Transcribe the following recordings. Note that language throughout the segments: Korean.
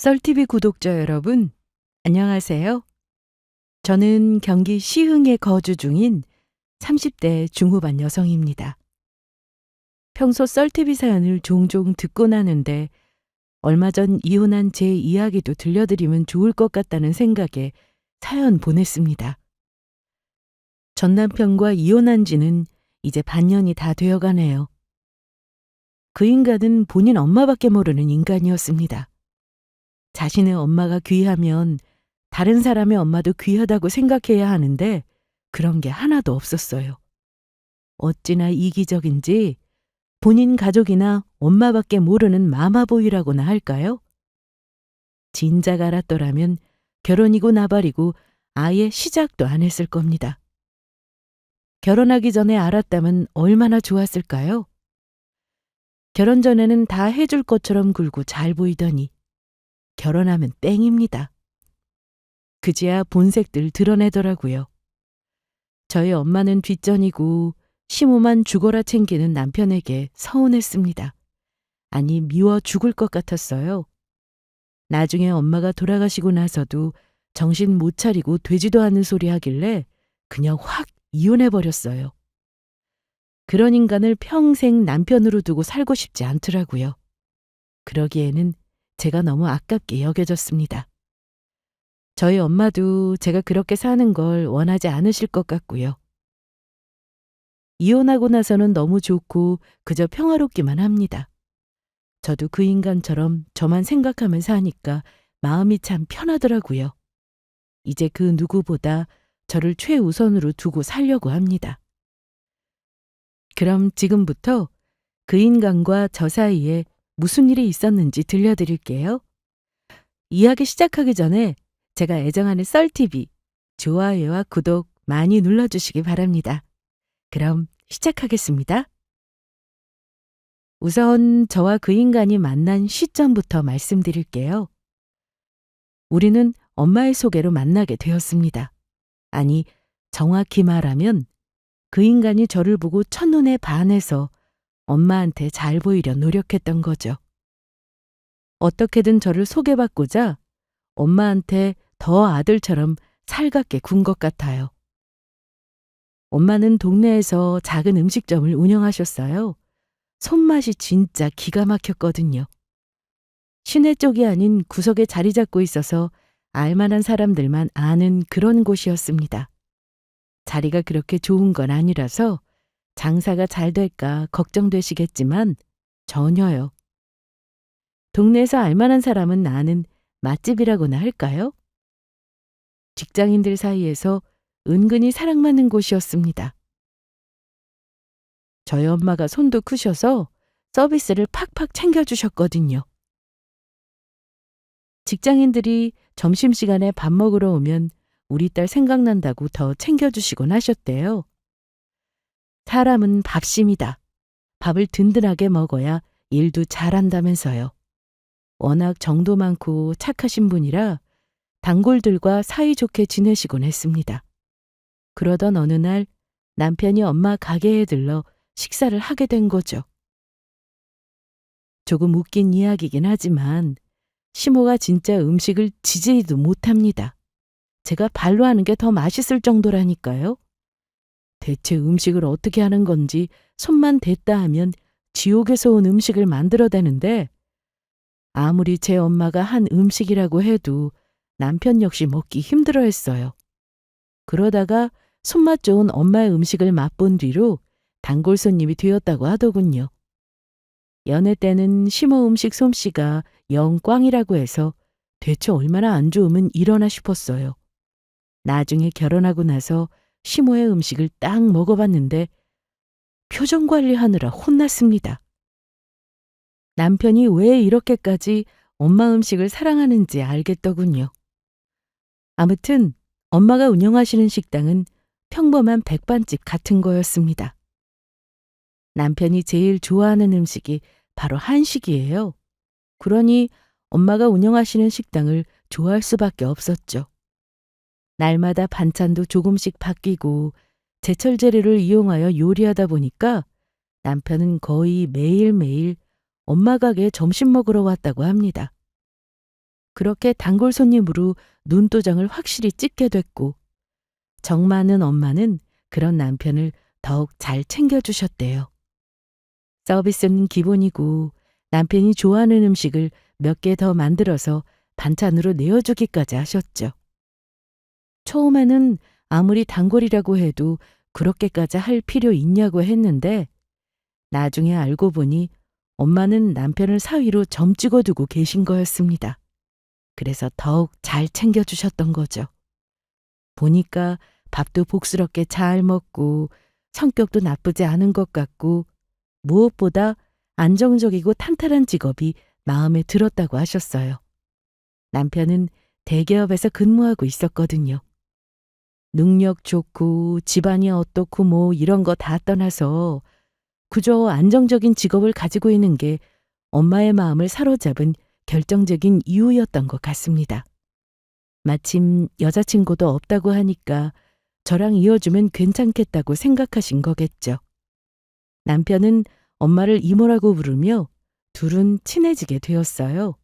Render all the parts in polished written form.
썰TV 구독자 여러분, 안녕하세요. 저는 경기 시흥에 거주 중인 30대 중후반 여성입니다. 평소 썰TV 사연을 종종 듣곤 하는데 얼마 전 이혼한 제 이야기도 들려드리면 좋을 것 같다는 생각에 사연 보냈습니다. 전 남편과 이혼한 지는 이제 반년이 다 되어가네요. 그 인간은 본인 엄마밖에 모르는 인간이었습니다. 자신의 엄마가 귀하면 다른 사람의 엄마도 귀하다고 생각해야 하는데 그런 게 하나도 없었어요. 어찌나 이기적인지 본인 가족이나 엄마밖에 모르는 마마보이라고나 할까요? 진작 알았더라면 결혼이고 나발이고 아예 시작도 안 했을 겁니다. 결혼하기 전에 알았다면 얼마나 좋았을까요? 결혼 전에는 다 해줄 것처럼 굴고 잘 보이더니 결혼하면 땡입니다. 그제야 본색들 드러내더라고요. 저희 엄마는 뒷전이고 시모만 죽어라 챙기는 남편에게 서운했습니다. 아니 미워 죽을 것 같았어요. 나중에 엄마가 돌아가시고 나서도 정신 못 차리고 되지도 않는 소리 하길래 그냥 확 이혼해버렸어요. 그런 인간을 평생 남편으로 두고 살고 싶지 않더라고요. 그러기에는 제가 너무 아깝게 여겨졌습니다. 저희 엄마도 제가 그렇게 사는 걸 원하지 않으실 것 같고요. 이혼하고 나서는 너무 좋고 그저 평화롭기만 합니다. 저도 그 인간처럼 저만 생각하면 사니까 마음이 참 편하더라고요. 이제 그 누구보다 저를 최우선으로 두고 살려고 합니다. 그럼 지금부터 그 인간과 저 사이에 무슨 일이 있었는지 들려드릴게요. 이야기 시작하기 전에 제가 애정하는 썰TV 좋아요와 구독 많이 눌러주시기 바랍니다. 그럼 시작하겠습니다. 우선 저와 그 인간이 만난 시점부터 말씀드릴게요. 우리는 엄마의 소개로 만나게 되었습니다. 아니, 정확히 말하면 그 인간이 저를 보고 첫눈에 반해서 엄마한테 잘 보이려 노력했던 거죠. 어떻게든 저를 소개받고자 엄마한테 더 아들처럼 살갑게 군 것 같아요. 엄마는 동네에서 작은 음식점을 운영하셨어요. 손맛이 진짜 기가 막혔거든요. 시내 쪽이 아닌 구석에 자리 잡고 있어서 알만한 사람들만 아는 그런 곳이었습니다. 자리가 그렇게 좋은 건 아니라서 장사가 잘 될까 걱정되시겠지만 전혀요. 동네에서 알만한 사람은 아는 맛집이라고나 할까요? 직장인들 사이에서 은근히 사랑받는 곳이었습니다. 저희 엄마가 손도 크셔서 서비스를 팍팍 챙겨주셨거든요. 직장인들이 점심시간에 밥 먹으러 오면 우리 딸 생각난다고 더 챙겨주시곤 하셨대요. 사람은 밥심이다. 밥을 든든하게 먹어야 일도 잘한다면서요. 워낙 정도 많고 착하신 분이라 단골들과 사이좋게 지내시곤 했습니다. 그러던 어느 날 남편이 엄마 가게에 들러 식사를 하게 된 거죠. 조금 웃긴 이야기긴 하지만 시모가 진짜 음식을 지지리도 못합니다. 제가 발로 하는 게 더 맛있을 정도라니까요. 대체 음식을 어떻게 하는 건지 손만 댔다 하면 지옥에서 온 음식을 만들어대는데 아무리 제 엄마가 한 음식이라고 해도 남편 역시 먹기 힘들어했어요. 그러다가 손맛 좋은 엄마의 음식을 맛본 뒤로 단골 손님이 되었다고 하더군요. 연애 때는 시모 음식 솜씨가 영 꽝이라고 해서 대체 얼마나 안 좋으면 이러나 싶었어요. 나중에 결혼하고 나서 시모의 음식을 딱 먹어봤는데 표정 관리하느라 혼났습니다. 남편이 왜 이렇게까지 엄마 음식을 사랑하는지 알겠더군요. 아무튼 엄마가 운영하시는 식당은 평범한 백반집 같은 거였습니다. 남편이 제일 좋아하는 음식이 바로 한식이에요. 그러니 엄마가 운영하시는 식당을 좋아할 수밖에 없었죠. 날마다 반찬도 조금씩 바뀌고 제철 재료를 이용하여 요리하다 보니까 남편은 거의 매일매일 엄마 가게에 점심 먹으러 왔다고 합니다. 그렇게 단골 손님으로 눈도장을 확실히 찍게 됐고 정 많은 엄마는 그런 남편을 더욱 잘 챙겨주셨대요. 서비스는 기본이고 남편이 좋아하는 음식을 몇 개 더 만들어서 반찬으로 내어주기까지 하셨죠. 처음에는 아무리 단골이라고 해도 그렇게까지 할 필요 있냐고 했는데 나중에 알고 보니 엄마는 남편을 사위로 점 찍어두고 계신 거였습니다. 그래서 더욱 잘 챙겨주셨던 거죠. 보니까 밥도 복스럽게 잘 먹고 성격도 나쁘지 않은 것 같고 무엇보다 안정적이고 탄탄한 직업이 마음에 들었다고 하셨어요. 남편은 대기업에서 근무하고 있었거든요. 능력 좋고 집안이 어떻고 뭐 이런 거 다 떠나서 그저 안정적인 직업을 가지고 있는 게 엄마의 마음을 사로잡은 결정적인 이유였던 것 같습니다. 마침 여자친구도 없다고 하니까 저랑 이어주면 괜찮겠다고 생각하신 거겠죠. 남편은 엄마를 이모라고 부르며 둘은 친해지게 되었어요.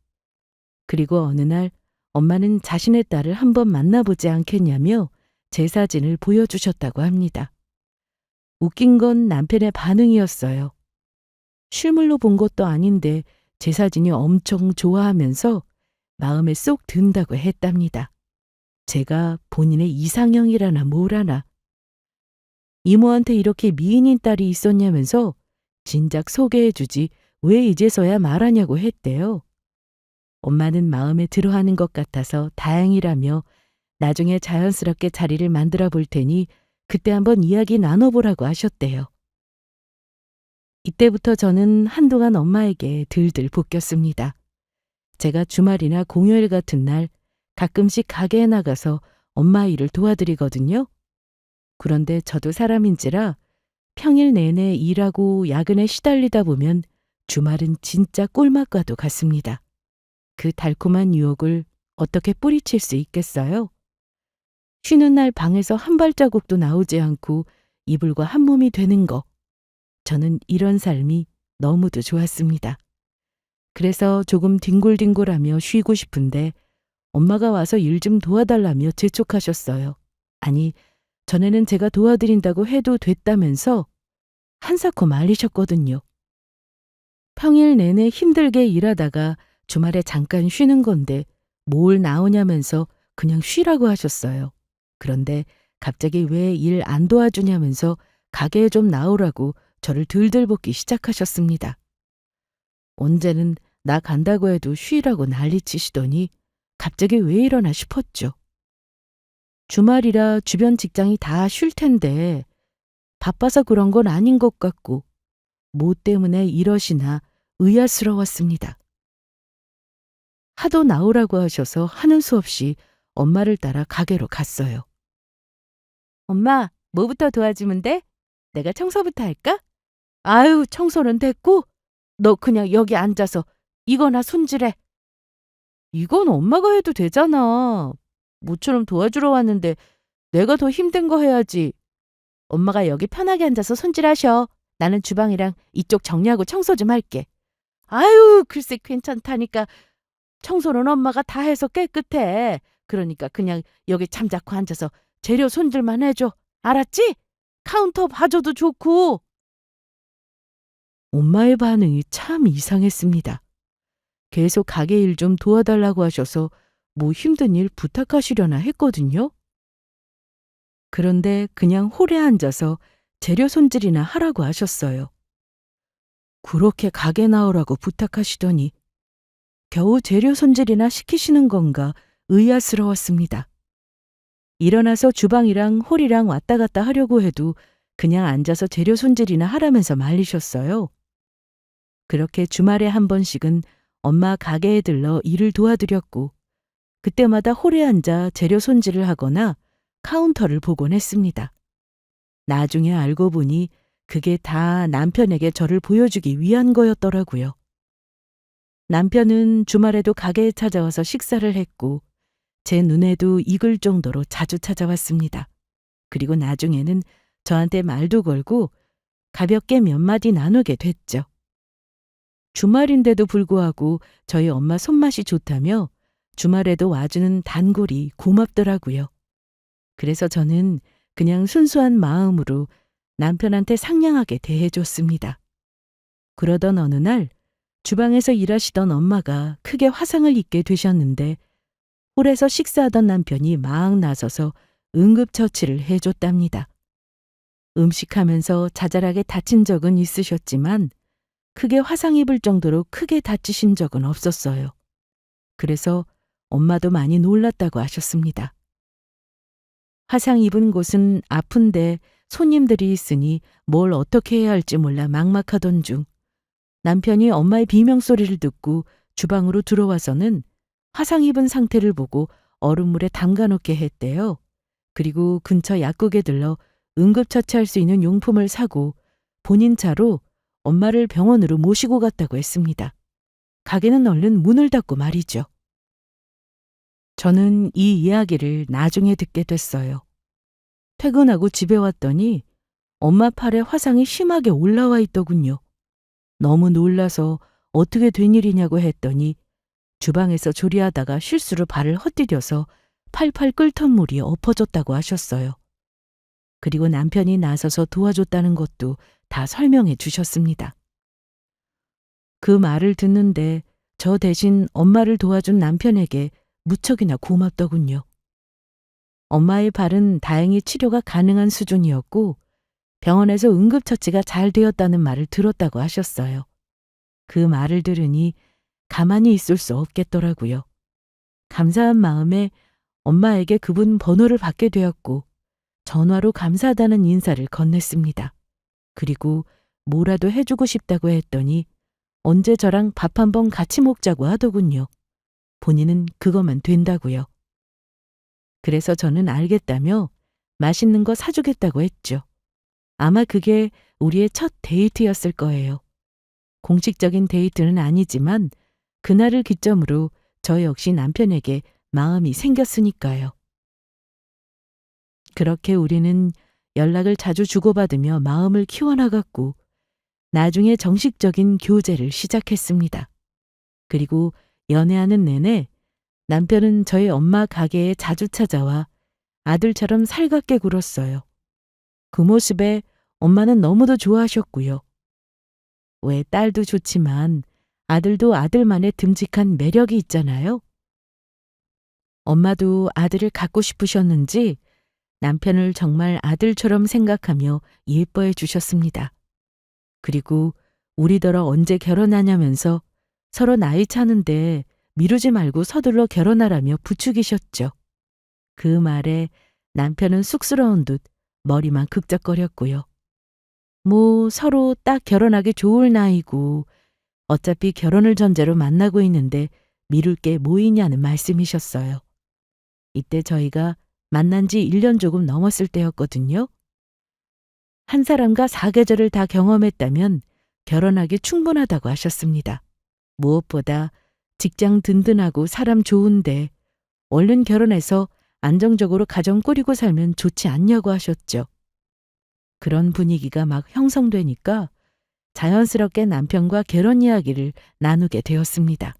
그리고 어느 날 엄마는 자신의 딸을 한번 만나보지 않겠냐며 제 사진을 보여주셨다고 합니다. 웃긴 건 남편의 반응이었어요. 실물로 본 것도 아닌데 제 사진이 엄청 좋아하면서 마음에 쏙 든다고 했답니다. 제가 본인의 이상형이라나 뭐라나. 이모한테 이렇게 미인인 딸이 있었냐면서 진작 소개해주지 왜 이제서야 말하냐고 했대요. 엄마는 마음에 들어하는 것 같아서 다행이라며 나중에 자연스럽게 자리를 만들어 볼 테니 그때 한번 이야기 나눠보라고 하셨대요. 이때부터 저는 한동안 엄마에게 들들 볶였습니다. 제가 주말이나 공휴일 같은 날 가끔씩 가게에 나가서 엄마 일을 도와드리거든요. 그런데 저도 사람인지라 평일 내내 일하고 야근에 시달리다 보면 주말은 진짜 꿀맛과도 같습니다. 그 달콤한 유혹을 어떻게 뿌리칠 수 있겠어요? 쉬는 날 방에서 한 발자국도 나오지 않고 이불과 한 몸이 되는 거. 저는 이런 삶이 너무도 좋았습니다. 그래서 조금 뒹굴뒹굴하며 쉬고 싶은데 엄마가 와서 일 좀 도와달라며 재촉하셨어요. 아니, 전에는 제가 도와드린다고 해도 됐다면서 한사코 말리셨거든요. 평일 내내 힘들게 일하다가 주말에 잠깐 쉬는 건데 뭘 나오냐면서 그냥 쉬라고 하셨어요. 그런데 갑자기 왜 일 안 도와주냐면서 가게에 좀 나오라고 저를 들들 볶기 시작하셨습니다. 언제는 나 간다고 해도 쉬라고 난리치시더니 갑자기 왜 이러나 싶었죠. 주말이라 주변 직장이 다 쉴 텐데 바빠서 그런 건 아닌 것 같고 뭐 때문에 이러시나 의아스러웠습니다. 하도 나오라고 하셔서 하는 수 없이 엄마를 따라 가게로 갔어요. 엄마, 뭐부터 도와주면 돼? 내가 청소부터 할까? 아유, 청소는 됐고 너 그냥 여기 앉아서 이거나 손질해. 이건 엄마가 해도 되잖아. 모처럼 도와주러 왔는데 내가 더 힘든 거 해야지. 엄마가 여기 편하게 앉아서 손질하셔. 나는 주방이랑 이쪽 정리하고 청소 좀 할게. 아유, 글쎄 괜찮다니까. 청소는 엄마가 다 해서 깨끗해. 그러니까 그냥 여기 잠자코 앉아서 재료 손질만 해줘. 알았지? 카운터 봐줘도 좋고. 엄마의 반응이 참 이상했습니다. 계속 가게 일 좀 도와달라고 하셔서 뭐 힘든 일 부탁하시려나 했거든요. 그런데 그냥 홀에 앉아서 재료 손질이나 하라고 하셨어요. 그렇게 가게 나오라고 부탁하시더니 겨우 재료 손질이나 시키시는 건가 의아스러웠습니다. 일어나서 주방이랑 홀이랑 왔다 갔다 하려고 해도 그냥 앉아서 재료 손질이나 하라면서 말리셨어요. 그렇게 주말에 한 번씩은 엄마 가게에 들러 일을 도와드렸고 그때마다 홀에 앉아 재료 손질을 하거나 카운터를 보곤 했습니다. 나중에 알고 보니 그게 다 남편에게 저를 보여주기 위한 거였더라고요. 남편은 주말에도 가게에 찾아와서 식사를 했고 제 눈에도 익을 정도로 자주 찾아왔습니다. 그리고 나중에는 저한테 말도 걸고 가볍게 몇 마디 나누게 됐죠. 주말인데도 불구하고 저희 엄마 손맛이 좋다며 주말에도 와주는 단골이 고맙더라고요. 그래서 저는 그냥 순수한 마음으로 남편한테 상냥하게 대해줬습니다. 그러던 어느 날 주방에서 일하시던 엄마가 크게 화상을 입게 되셨는데 홀에서 식사하던 남편이 막 나서서 응급처치를 해줬답니다. 음식하면서 자잘하게 다친 적은 있으셨지만 크게 화상 입을 정도로 크게 다치신 적은 없었어요. 그래서 엄마도 많이 놀랐다고 하셨습니다. 화상 입은 곳은 아픈데 손님들이 있으니 뭘 어떻게 해야 할지 몰라 막막하던 중 남편이 엄마의 비명소리를 듣고 주방으로 들어와서는 화상 입은 상태를 보고 얼음물에 담가놓게 했대요. 그리고 근처 약국에 들러 응급처치할 수 있는 용품을 사고 본인 차로 엄마를 병원으로 모시고 갔다고 했습니다. 가게는 얼른 문을 닫고 말이죠. 저는 이 이야기를 나중에 듣게 됐어요. 퇴근하고 집에 왔더니 엄마 팔에 화상이 심하게 올라와 있더군요. 너무 놀라서 어떻게 된 일이냐고 했더니 주방에서 조리하다가 실수로 발을 헛디뎌서 팔팔 끓던 물이 엎어졌다고 하셨어요. 그리고 남편이 나서서 도와줬다는 것도 다 설명해 주셨습니다. 그 말을 듣는데 저 대신 엄마를 도와준 남편에게 무척이나 고맙더군요. 엄마의 발은 다행히 치료가 가능한 수준이었고 병원에서 응급처치가 잘 되었다는 말을 들었다고 하셨어요. 그 말을 들으니 가만히 있을 수 없겠더라고요. 감사한 마음에 엄마에게 그분 번호를 받게 되었고 전화로 감사하다는 인사를 건넸습니다. 그리고 뭐라도 해주고 싶다고 했더니 언제 저랑 밥 한번 같이 먹자고 하더군요. 본인은 그거면 된다고요. 그래서 저는 알겠다며 맛있는 거 사주겠다고 했죠. 아마 그게 우리의 첫 데이트였을 거예요. 공식적인 데이트는 아니지만 그날을 기점으로 저 역시 남편에게 마음이 생겼으니까요. 그렇게 우리는 연락을 자주 주고받으며 마음을 키워나갔고 나중에 정식적인 교제를 시작했습니다. 그리고 연애하는 내내 남편은 저희 엄마 가게에 자주 찾아와 아들처럼 살갑게 굴었어요. 그 모습에 엄마는 너무도 좋아하셨고요. 왜 딸도 좋지만 아들도 아들만의 듬직한 매력이 있잖아요. 엄마도 아들을 갖고 싶으셨는지 남편을 정말 아들처럼 생각하며 예뻐해 주셨습니다. 그리고 우리더러 언제 결혼하냐면서 서로 나이 차는데 미루지 말고 서둘러 결혼하라며 부추기셨죠. 그 말에 남편은 쑥스러운 듯 머리만 극적거렸고요. 뭐 서로 딱 결혼하기 좋을 나이고 어차피 결혼을 전제로 만나고 있는데 미룰 게 뭐 있냐는 말씀이셨어요. 이때 저희가 만난 지 1년 조금 넘었을 때였거든요. 한 사람과 사계절을 다 경험했다면 결혼하기 충분하다고 하셨습니다. 무엇보다 직장 든든하고 사람 좋은데 얼른 결혼해서 안정적으로 가정 꾸리고 살면 좋지 않냐고 하셨죠. 그런 분위기가 막 형성되니까 자연스럽게 남편과 결혼 이야기를 나누게 되었습니다.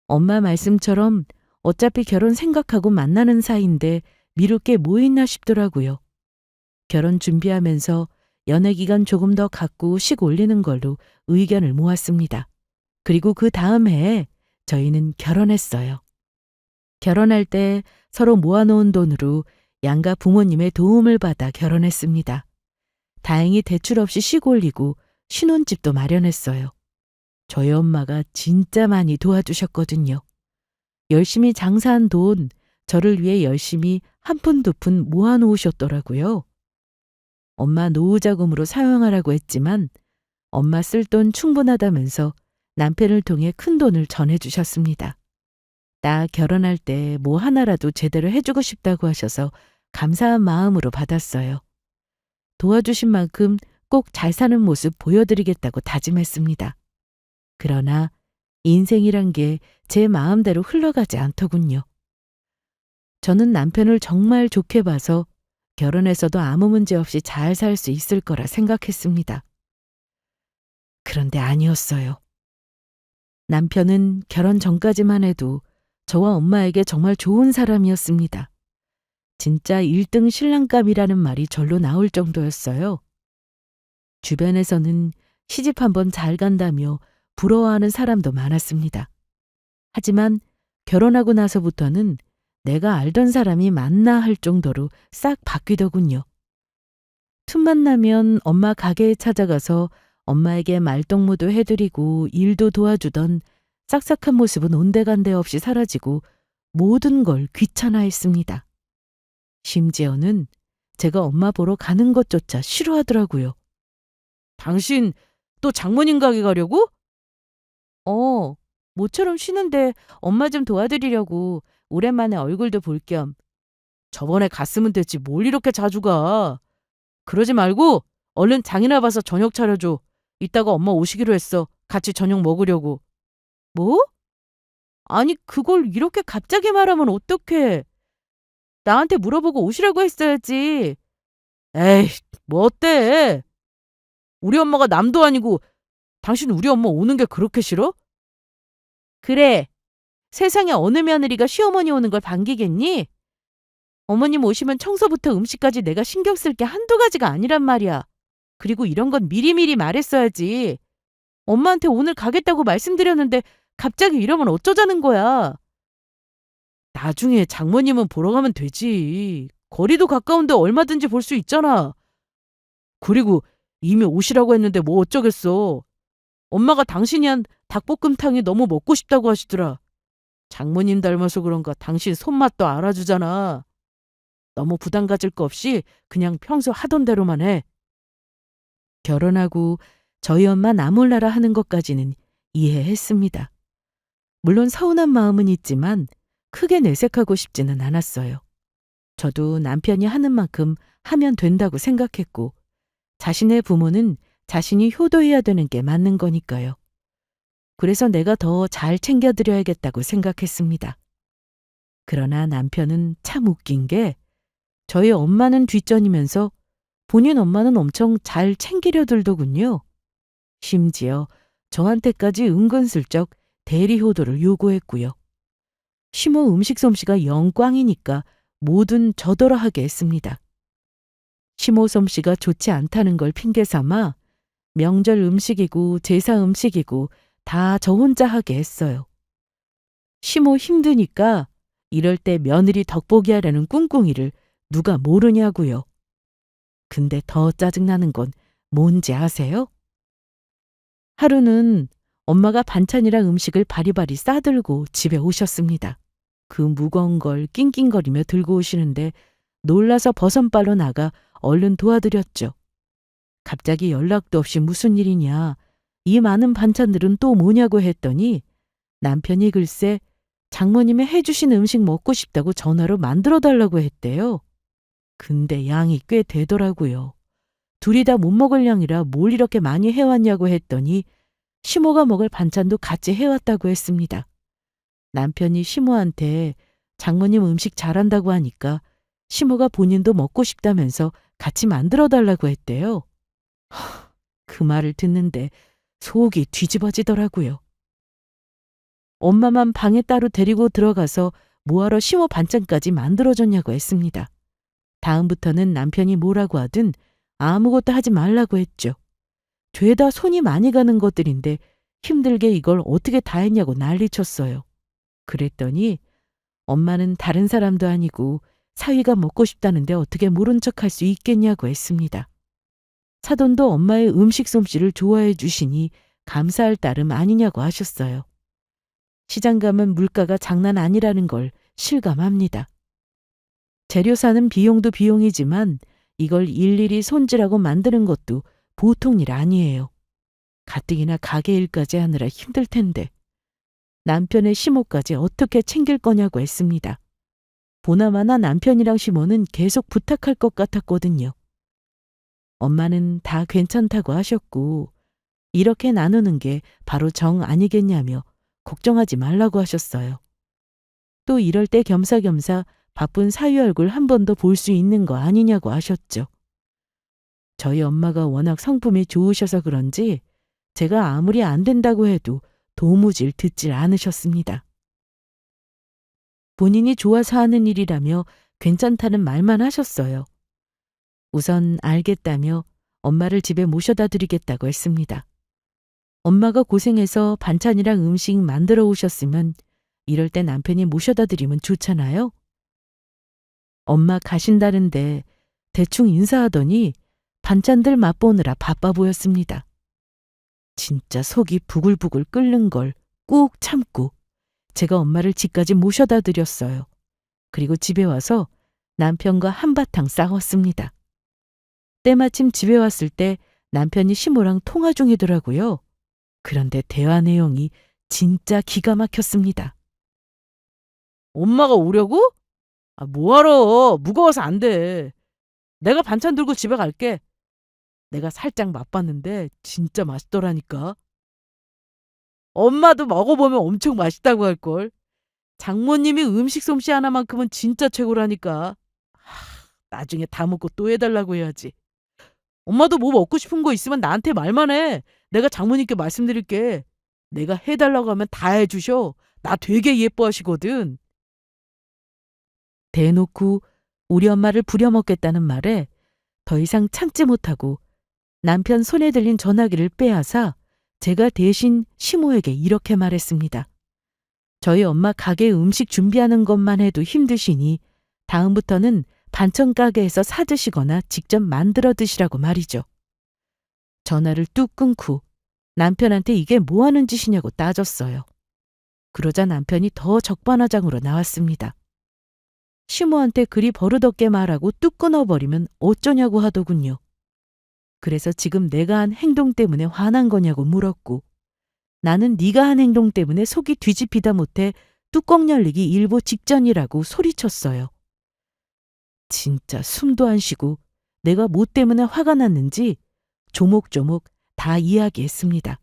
엄마 말씀처럼 어차피 결혼 생각하고 만나는 사이인데 미룰 게 뭐 있나 싶더라고요. 결혼 준비하면서 연애 기간 조금 더 갖고 식 올리는 걸로 의견을 모았습니다. 그리고 그 다음 해에 저희는 결혼했어요. 결혼할 때 서로 모아놓은 돈으로 양가 부모님의 도움을 받아 결혼했습니다. 다행히 대출 없이 식 올리고 신혼집도 마련했어요. 저희 엄마가 진짜 많이 도와주셨거든요. 열심히 장사한 돈 저를 위해 열심히 한 푼 두 푼 모아놓으셨더라고요. 엄마 노후자금으로 사용하라고 했지만 엄마 쓸 돈 충분하다면서 남편을 통해 큰 돈을 전해주셨습니다. 나 결혼할 때 뭐 하나라도 제대로 해주고 싶다고 하셔서 감사한 마음으로 받았어요. 도와주신 만큼 꼭 잘 사는 모습 보여드리겠다고 다짐했습니다. 그러나 인생이란 게 제 마음대로 흘러가지 않더군요. 저는 남편을 정말 좋게 봐서 결혼해서도 아무 문제 없이 잘 살 수 있을 거라 생각했습니다. 그런데 아니었어요. 남편은 결혼 전까지만 해도 저와 엄마에게 정말 좋은 사람이었습니다. 진짜 1등 신랑감이라는 말이 절로 나올 정도였어요. 주변에서는 시집 한번 잘 간다며 부러워하는 사람도 많았습니다. 하지만 결혼하고 나서부터는 내가 알던 사람이 맞나 할 정도로 싹 바뀌더군요. 틈만 나면 엄마 가게에 찾아가서 엄마에게 말동무도 해드리고 일도 도와주던 싹싹한 모습은 온데간데 없이 사라지고 모든 걸 귀찮아했습니다. 심지어는 제가 엄마 보러 가는 것조차 싫어하더라고요. 당신 또 장모님 가게 가려고? 모처럼 쉬는데 엄마 좀 도와드리려고 오랜만에 얼굴도 볼 겸. 저번에 갔으면 됐지 뭘 이렇게 자주 가. 그러지 말고 얼른 장이나 봐서 저녁 차려줘. 이따가 엄마 오시기로 했어. 같이 저녁 먹으려고. 뭐? 아니 그걸 이렇게 갑자기 말하면 어떡해. 나한테 물어보고 오시라고 했어야지. 에이, 뭐 어때? 우리 엄마가 남도 아니고 당신 우리 엄마 오는 게 그렇게 싫어? 그래. 세상에 어느 며느리가 시어머니 오는 걸 반기겠니? 어머님 오시면 청소부터 음식까지 내가 신경 쓸 게 한두 가지가 아니란 말이야. 그리고 이런 건 미리미리 말했어야지. 엄마한테 오늘 가겠다고 말씀드렸는데 갑자기 이러면 어쩌자는 거야. 나중에 장모님은 보러 가면 되지. 거리도 가까운데 얼마든지 볼 수 있잖아. 그리고 이미 오시라고 했는데 뭐 어쩌겠어. 엄마가 당신이 한 닭볶음탕이 너무 먹고 싶다고 하시더라. 장모님 닮아서 그런가 당신 손맛도 알아주잖아. 너무 부담 가질 거 없이 그냥 평소 하던 대로만 해. 결혼하고 저희 엄마 나몰라라 하는 것까지는 이해했습니다. 물론 서운한 마음은 있지만 크게 내색하고 싶지는 않았어요. 저도 남편이 하는 만큼 하면 된다고 생각했고 자신의 부모는 자신이 효도해야 되는 게 맞는 거니까요. 그래서 내가 더 잘 챙겨드려야겠다고 생각했습니다. 그러나 남편은 참 웃긴 게 저희 엄마는 뒷전이면서 본인 엄마는 엄청 잘 챙기려 들더군요. 심지어 저한테까지 은근슬쩍 대리 효도를 요구했고요. 시모 음식 솜씨가 영 꽝이니까 뭐든 저더러 하게 했습니다. 시모 솜씨가 좋지 않다는 걸 핑계 삼아 명절 음식이고 제사 음식이고 다 저 혼자 하게 했어요. 시모 힘드니까 이럴 때 며느리 덕보기 하려는 꿍꿍이를 누가 모르냐고요. 근데 더 짜증나는 건 뭔지 아세요? 하루는 엄마가 반찬이랑 음식을 바리바리 싸들고 집에 오셨습니다. 그 무거운 걸 낑낑거리며 들고 오시는데 놀라서 버선발로 나가 얼른 도와드렸죠. 갑자기 연락도 없이 무슨 일이냐, 이 많은 반찬들은 또 뭐냐고 했더니 남편이 글쎄 장모님이 해주신 음식 먹고 싶다고 전화로 만들어달라고 했대요. 근데 양이 꽤 되더라고요. 둘이 다 못 먹을 양이라 뭘 이렇게 많이 해왔냐고 했더니 시모가 먹을 반찬도 같이 해왔다고 했습니다. 남편이 시모한테 장모님 음식 잘한다고 하니까 시모가 본인도 먹고 싶다면서 같이 만들어달라고 했대요. 그 말을 듣는데 속이 뒤집어지더라고요. 엄마만 방에 따로 데리고 들어가서 뭐하러 시모 반찬까지 만들어줬냐고 했습니다. 다음부터는 남편이 뭐라고 하든 아무것도 하지 말라고 했죠. 죄다 손이 많이 가는 것들인데 힘들게 이걸 어떻게 다 했냐고 난리쳤어요. 그랬더니 엄마는 다른 사람도 아니고 사위가 먹고 싶다는데 어떻게 모른 척할 수 있겠냐고 했습니다. 사돈도 엄마의 음식 솜씨를 좋아해 주시니 감사할 따름 아니냐고 하셨어요. 시장 가면 물가가 장난 아니라는 걸 실감합니다. 재료 사는 비용도 비용이지만 이걸 일일이 손질하고 만드는 것도 보통 일 아니에요. 가뜩이나 가게 일까지 하느라 힘들 텐데 남편의 시모까지 어떻게 챙길 거냐고 했습니다. 보나마나 남편이랑 시모는 계속 부탁할 것 같았거든요. 엄마는 다 괜찮다고 하셨고 이렇게 나누는 게 바로 정 아니겠냐며 걱정하지 말라고 하셨어요. 또 이럴 때 겸사겸사 바쁜 사위 얼굴 한 번 더 볼 수 있는 거 아니냐고 하셨죠. 저희 엄마가 워낙 성품이 좋으셔서 그런지 제가 아무리 안 된다고 해도 도무지 듣질 않으셨습니다. 본인이 좋아서 하는 일이라며 괜찮다는 말만 하셨어요. 우선 알겠다며 엄마를 집에 모셔다 드리겠다고 했습니다. 엄마가 고생해서 반찬이랑 음식 만들어 오셨으면 이럴 때 남편이 모셔다 드리면 좋잖아요. 엄마 가신다는데 대충 인사하더니 반찬들 맛보느라 바빠 보였습니다. 진짜 속이 부글부글 끓는 걸 꾹 참고 제가 엄마를 집까지 모셔다 드렸어요. 그리고 집에 와서 남편과 한바탕 싸웠습니다. 때마침 집에 왔을 때 남편이 시모랑 통화 중이더라고요. 그런데 대화 내용이 진짜 기가 막혔습니다. 엄마가 오려고? 뭐하러? 무거워서 안 돼. 내가 반찬 들고 집에 갈게. 내가 살짝 맛봤는데 진짜 맛있더라니까. 엄마도 먹어보면 엄청 맛있다고 할걸. 장모님이 음식 솜씨 하나만큼은 진짜 최고라니까. 나중에 다 먹고 또 해달라고 해야지. 엄마도 뭐 먹고 싶은 거 있으면 나한테 말만 해. 내가 장모님께 말씀드릴게. 내가 해달라고 하면 다 해주셔. 나 되게 예뻐하시거든. 대놓고 우리 엄마를 부려먹겠다는 말에 더 이상 참지 못하고 남편 손에 들린 전화기를 빼앗아 제가 대신 시모에게 이렇게 말했습니다. 저희 엄마 가게 음식 준비하는 것만 해도 힘드시니 다음부터는 반찬 가게에서 사 드시거나 직접 만들어 드시라고 말이죠. 전화를 뚝 끊고 남편한테 이게 뭐 하는 짓이냐고 따졌어요. 그러자 남편이 더 적반하장으로 나왔습니다. 시모한테 그리 버릇없게 말하고 뚝 끊어버리면 어쩌냐고 하더군요. 그래서 지금 내가 한 행동 때문에 화난 거냐고 물었고 나는 네가 한 행동 때문에 속이 뒤집히다 못해 뚜껑 열리기 일보 직전이라고 소리쳤어요. 진짜 숨도 안 쉬고 내가 뭐 때문에 화가 났는지 조목조목 다 이야기했습니다.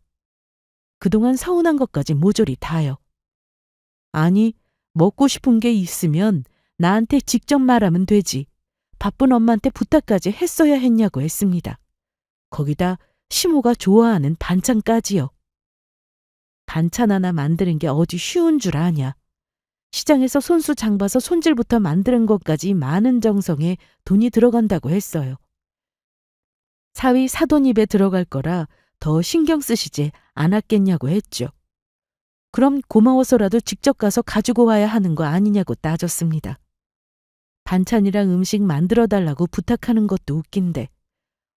그동안 서운한 것까지 모조리 다요. 아니, 먹고 싶은 게 있으면 나한테 직접 말하면 되지. 바쁜 엄마한테 부탁까지 했어야 했냐고 했습니다. 거기다 시모가 좋아하는 반찬까지요. 반찬 하나 만드는 게 어디 쉬운 줄 아냐. 시장에서 손수 장봐서 손질부터 만드는 것까지 많은 정성에 돈이 들어간다고 했어요. 사위 사돈 입에 들어갈 거라 더 신경 쓰시지 않았겠냐고 했죠. 그럼 고마워서라도 직접 가서 가지고 와야 하는 거 아니냐고 따졌습니다. 반찬이랑 음식 만들어 달라고 부탁하는 것도 웃긴데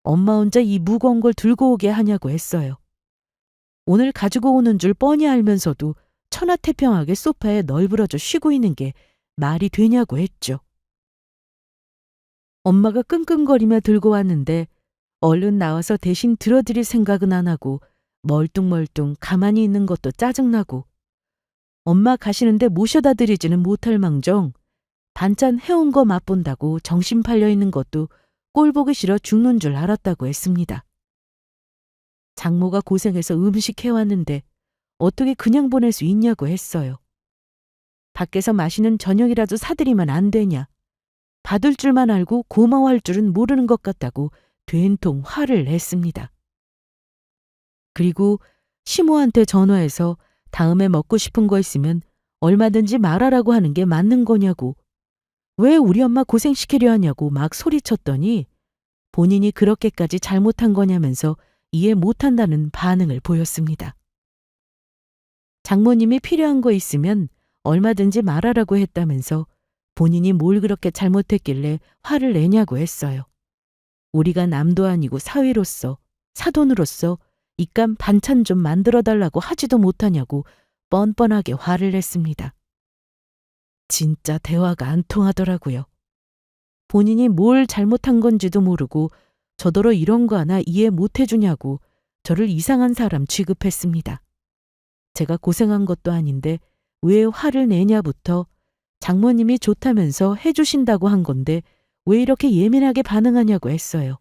엄마 혼자 이 무거운 걸 들고 오게 하냐고 했어요. 오늘 가지고 오는 줄 뻔히 알면서도 천하태평하게 소파에 널브러져 쉬고 있는 게 말이 되냐고 했죠. 엄마가 끙끙거리며 들고 왔는데 얼른 나와서 대신 들어드릴 생각은 안 하고 멀뚱멀뚱 가만히 있는 것도 짜증나고 엄마 가시는데 모셔다 드리지는 못할 망정 반찬 해온 거 맛본다고 정신 팔려 있는 것도 꼴 보기 싫어 죽는 줄 알았다고 했습니다. 장모가 고생해서 음식 해왔는데 어떻게 그냥 보낼 수 있냐고 했어요. 밖에서 마시는 저녁이라도 사드리면 안 되냐. 받을 줄만 알고 고마워할 줄은 모르는 것 같다고 된통 화를 냈습니다. 그리고 시모한테 전화해서 다음에 먹고 싶은 거 있으면 얼마든지 말하라고 하는 게 맞는 거냐고 왜 우리 엄마 고생시키려 하냐고 막 소리쳤더니 본인이 그렇게까지 잘못한 거냐면서 이해 못한다는 반응을 보였습니다. 장모님이 필요한 거 있으면 얼마든지 말하라고 했다면서 본인이 뭘 그렇게 잘못했길래 화를 내냐고 했어요. 우리가 남도 아니고 사위로서 사돈으로서 입감 반찬 좀 만들어 달라고 하지도 못하냐고 뻔뻔하게 화를 냈습니다. 진짜 대화가 안 통하더라고요. 본인이 뭘 잘못한 건지도 모르고 저더러 이런 거 하나 이해 못 해주냐고 저를 이상한 사람 취급했습니다. 제가 고생한 것도 아닌데 왜 화를 내냐부터 장모님이 좋다면서 해주신다고 한 건데 왜 이렇게 예민하게 반응하냐고 했어요.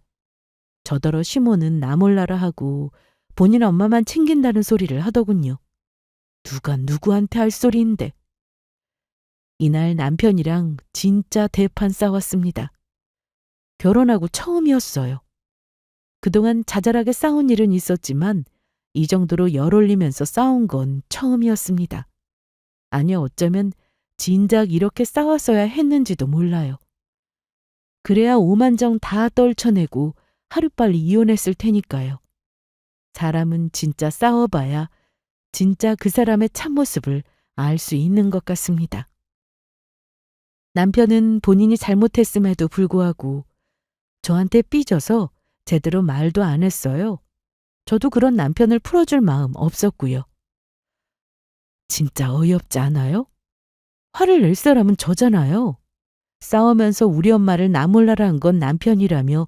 저더러 시모는 나 몰라라 하고 본인 엄마만 챙긴다는 소리를 하더군요. 누가 누구한테 할 소리인데. 이날 남편이랑 진짜 대판 싸웠습니다. 결혼하고 처음이었어요. 그동안 자잘하게 싸운 일은 있었지만 이 정도로 열 올리면서 싸운 건 처음이었습니다. 아니 어쩌면 진작 이렇게 싸웠어야 했는지도 몰라요. 그래야 오만정 다 떨쳐내고 하루빨리 이혼했을 테니까요. 사람은 진짜 싸워봐야 진짜 그 사람의 참모습을 알 수 있는 것 같습니다. 남편은 본인이 잘못했음에도 불구하고 저한테 삐져서 제대로 말도 안 했어요. 저도 그런 남편을 풀어줄 마음 없었고요. 진짜 어이없지 않아요? 화를 낼 사람은 저잖아요. 싸우면서 우리 엄마를 나몰라라 한 건 남편이라며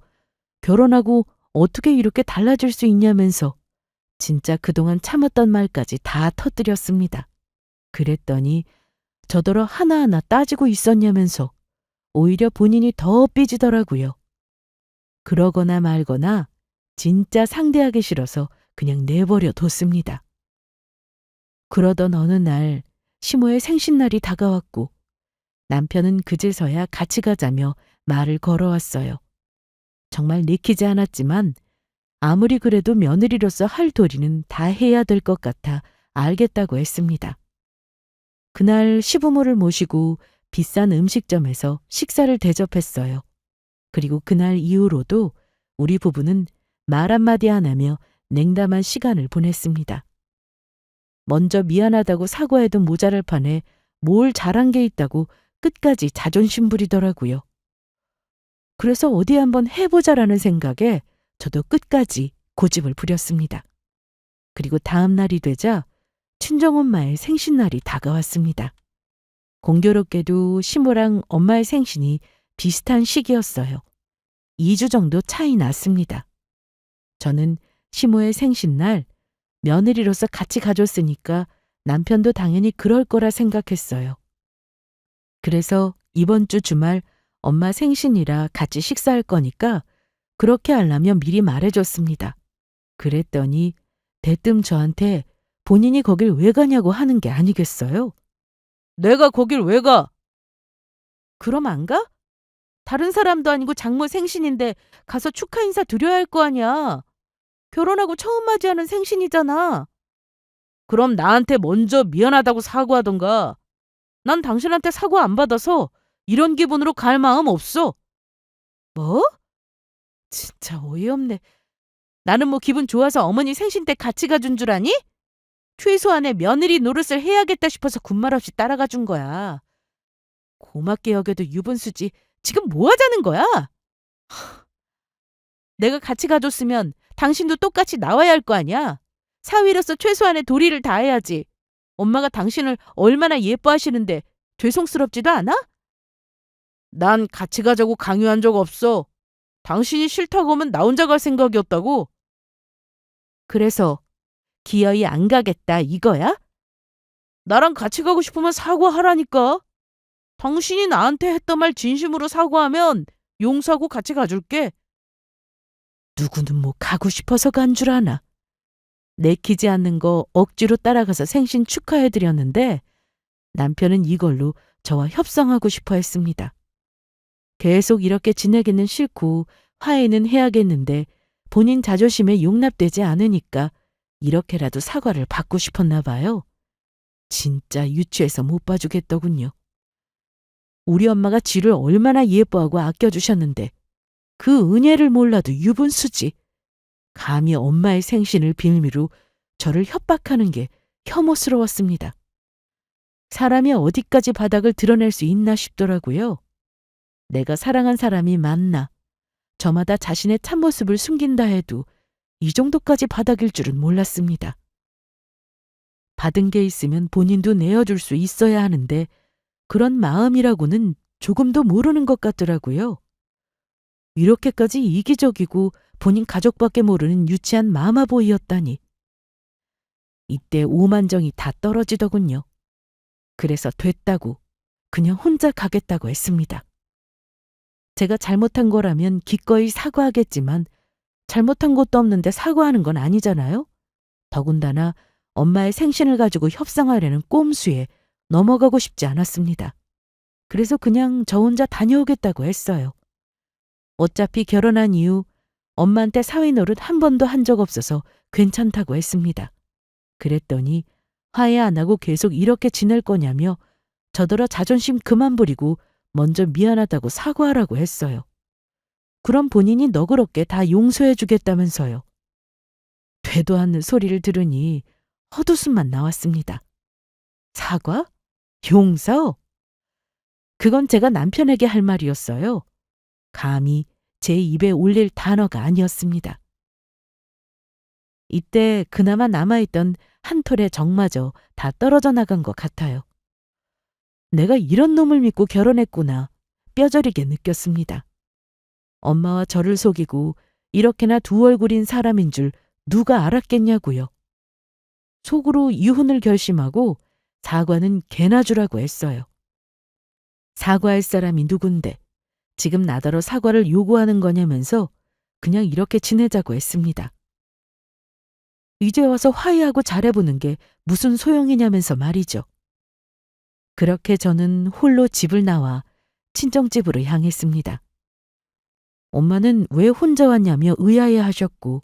결혼하고 어떻게 이렇게 달라질 수 있냐면서 진짜 그동안 참았던 말까지 다 터뜨렸습니다. 그랬더니 저더러 하나하나 따지고 있었냐면서 오히려 본인이 더 삐지더라고요. 그러거나 말거나 진짜 상대하기 싫어서 그냥 내버려 뒀습니다. 그러던 어느 날 시모의 생신날이 다가왔고 남편은 그제서야 같이 가자며 말을 걸어왔어요. 정말 내키지 않았지만 아무리 그래도 며느리로서 할 도리는 다 해야 될 것 같아 알겠다고 했습니다. 그날 시부모를 모시고 비싼 음식점에서 식사를 대접했어요. 그리고 그날 이후로도 우리 부부는 말 한마디 안 하며 냉담한 시간을 보냈습니다. 먼저 미안하다고 사과해도 모자랄 판에 뭘 잘한 게 있다고 끝까지 자존심 부리더라고요. 그래서 어디 한번 해보자라는 생각에 저도 끝까지 고집을 부렸습니다. 그리고 다음 날이 되자 친정엄마의 생신날이 다가왔습니다. 공교롭게도 시모랑 엄마의 생신이 비슷한 시기였어요. 2주 정도 차이 났습니다. 저는 시모의 생신날 며느리로서 같이 가줬으니까 남편도 당연히 그럴 거라 생각했어요. 그래서 이번 주 주말 엄마 생신이라 같이 식사할 거니까 그렇게 하려면 미리 말해줬습니다. 그랬더니 대뜸 저한테 본인이 거길 왜 가냐고 하는 게 아니겠어요? 내가 거길 왜 가? 그럼 안 가? 다른 사람도 아니고 장모 생신인데 가서 축하 인사 드려야 할 거 아니야. 결혼하고 처음 맞이하는 생신이잖아. 그럼 나한테 먼저 미안하다고 사과하던가. 난 당신한테 사과 안 받아서 이런 기분으로 갈 마음 없어. 뭐? 진짜 어이없네. 나는 뭐 기분 좋아서 어머니 생신 때 같이 가준 줄 아니? 최소한의 며느리 노릇을 해야겠다 싶어서 군말 없이 따라가 준 거야. 고맙게 여겨도 유분수지. 지금 뭐 하자는 거야? 내가 같이 가줬으면 당신도 똑같이 나와야 할 거 아니야. 사위로서 최소한의 도리를 다해야지. 엄마가 당신을 얼마나 예뻐하시는데 죄송스럽지도 않아? 난 같이 가자고 강요한 적 없어. 당신이 싫다고 하면 나 혼자 갈 생각이었다고. 그래서 기어이 안 가겠다 이거야? 나랑 같이 가고 싶으면 사과하라니까. 당신이 나한테 했던 말 진심으로 사과하면 용서하고 같이 가줄게. 누구는 뭐 가고 싶어서 간 줄 아나. 내키지 않는 거 억지로 따라가서 생신 축하해드렸는데 남편은 이걸로 저와 협상하고 싶어 했습니다. 계속 이렇게 지내기는 싫고 화해는 해야겠는데 본인 자존심에 용납되지 않으니까 이렇게라도 사과를 받고 싶었나 봐요. 진짜 유치해서 못 봐주겠더군요. 우리 엄마가 쥐를 얼마나 예뻐하고 아껴주셨는데 그 은혜를 몰라도 유분수지. 감히 엄마의 생신을 빌미로 저를 협박하는 게 혐오스러웠습니다. 사람이 어디까지 바닥을 드러낼 수 있나 싶더라고요. 내가 사랑한 사람이 맞나 저마다 자신의 참모습을 숨긴다 해도 이 정도까지 바닥일 줄은 몰랐습니다. 받은 게 있으면 본인도 내어줄 수 있어야 하는데 그런 마음이라고는 조금도 모르는 것 같더라고요. 이렇게까지 이기적이고 본인 가족밖에 모르는 유치한 마마보이였다니. 이때 오만정이 다 떨어지더군요. 그래서 됐다고 그냥 혼자 가겠다고 했습니다. 제가 잘못한 거라면 기꺼이 사과하겠지만 잘못한 것도 없는데 사과하는 건 아니잖아요. 더군다나 엄마의 생신을 가지고 협상하려는 꼼수에 넘어가고 싶지 않았습니다. 그래서 그냥 저 혼자 다녀오겠다고 했어요. 어차피 결혼한 이후 엄마한테 사위 노릇 한 번도 한 적 없어서 괜찮다고 했습니다. 그랬더니 화해 안 하고 계속 이렇게 지낼 거냐며 저더러 자존심 그만 부리고 먼저 미안하다고 사과하라고 했어요. 그럼 본인이 너그럽게 다 용서해 주겠다면서요. 되도 않는 소리를 들으니 헛웃음만 나왔습니다. 사과? 용서? 그건 제가 남편에게 할 말이었어요. 감히 제 입에 올릴 단어가 아니었습니다. 이때 그나마 남아있던 한 톨의 정마저 다 떨어져 나간 것 같아요. 내가 이런 놈을 믿고 결혼했구나 뼈저리게 느꼈습니다. 엄마와 저를 속이고 이렇게나 두 얼굴인 사람인 줄 누가 알았겠냐고요. 속으로 이혼을 결심하고 사과는 개나 주라고 했어요. 사과할 사람이 누군데 지금 나더러 사과를 요구하는 거냐면서 그냥 이렇게 지내자고 했습니다. 이제 와서 화해하고 잘해보는 게 무슨 소용이냐면서 말이죠. 그렇게 저는 홀로 집을 나와 친정집으로 향했습니다. 엄마는 왜 혼자 왔냐며 의아해하셨고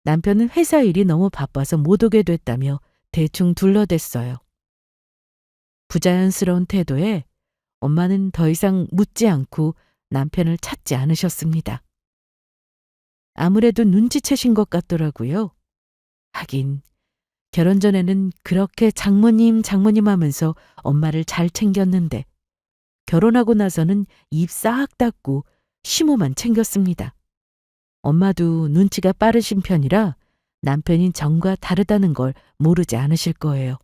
남편은 회사 일이 너무 바빠서 못 오게 됐다며 대충 둘러댔어요. 부자연스러운 태도에 엄마는 더 이상 묻지 않고 남편을 찾지 않으셨습니다. 아무래도 눈치채신 것 같더라고요. 하긴 결혼 전에는 그렇게 장모님 하면서 엄마를 잘 챙겼는데 결혼하고 나서는 입 싹 닫고 시모만 챙겼습니다. 엄마도 눈치가 빠르신 편이라 남편인 정과 다르다는 걸 모르지 않으실 거예요.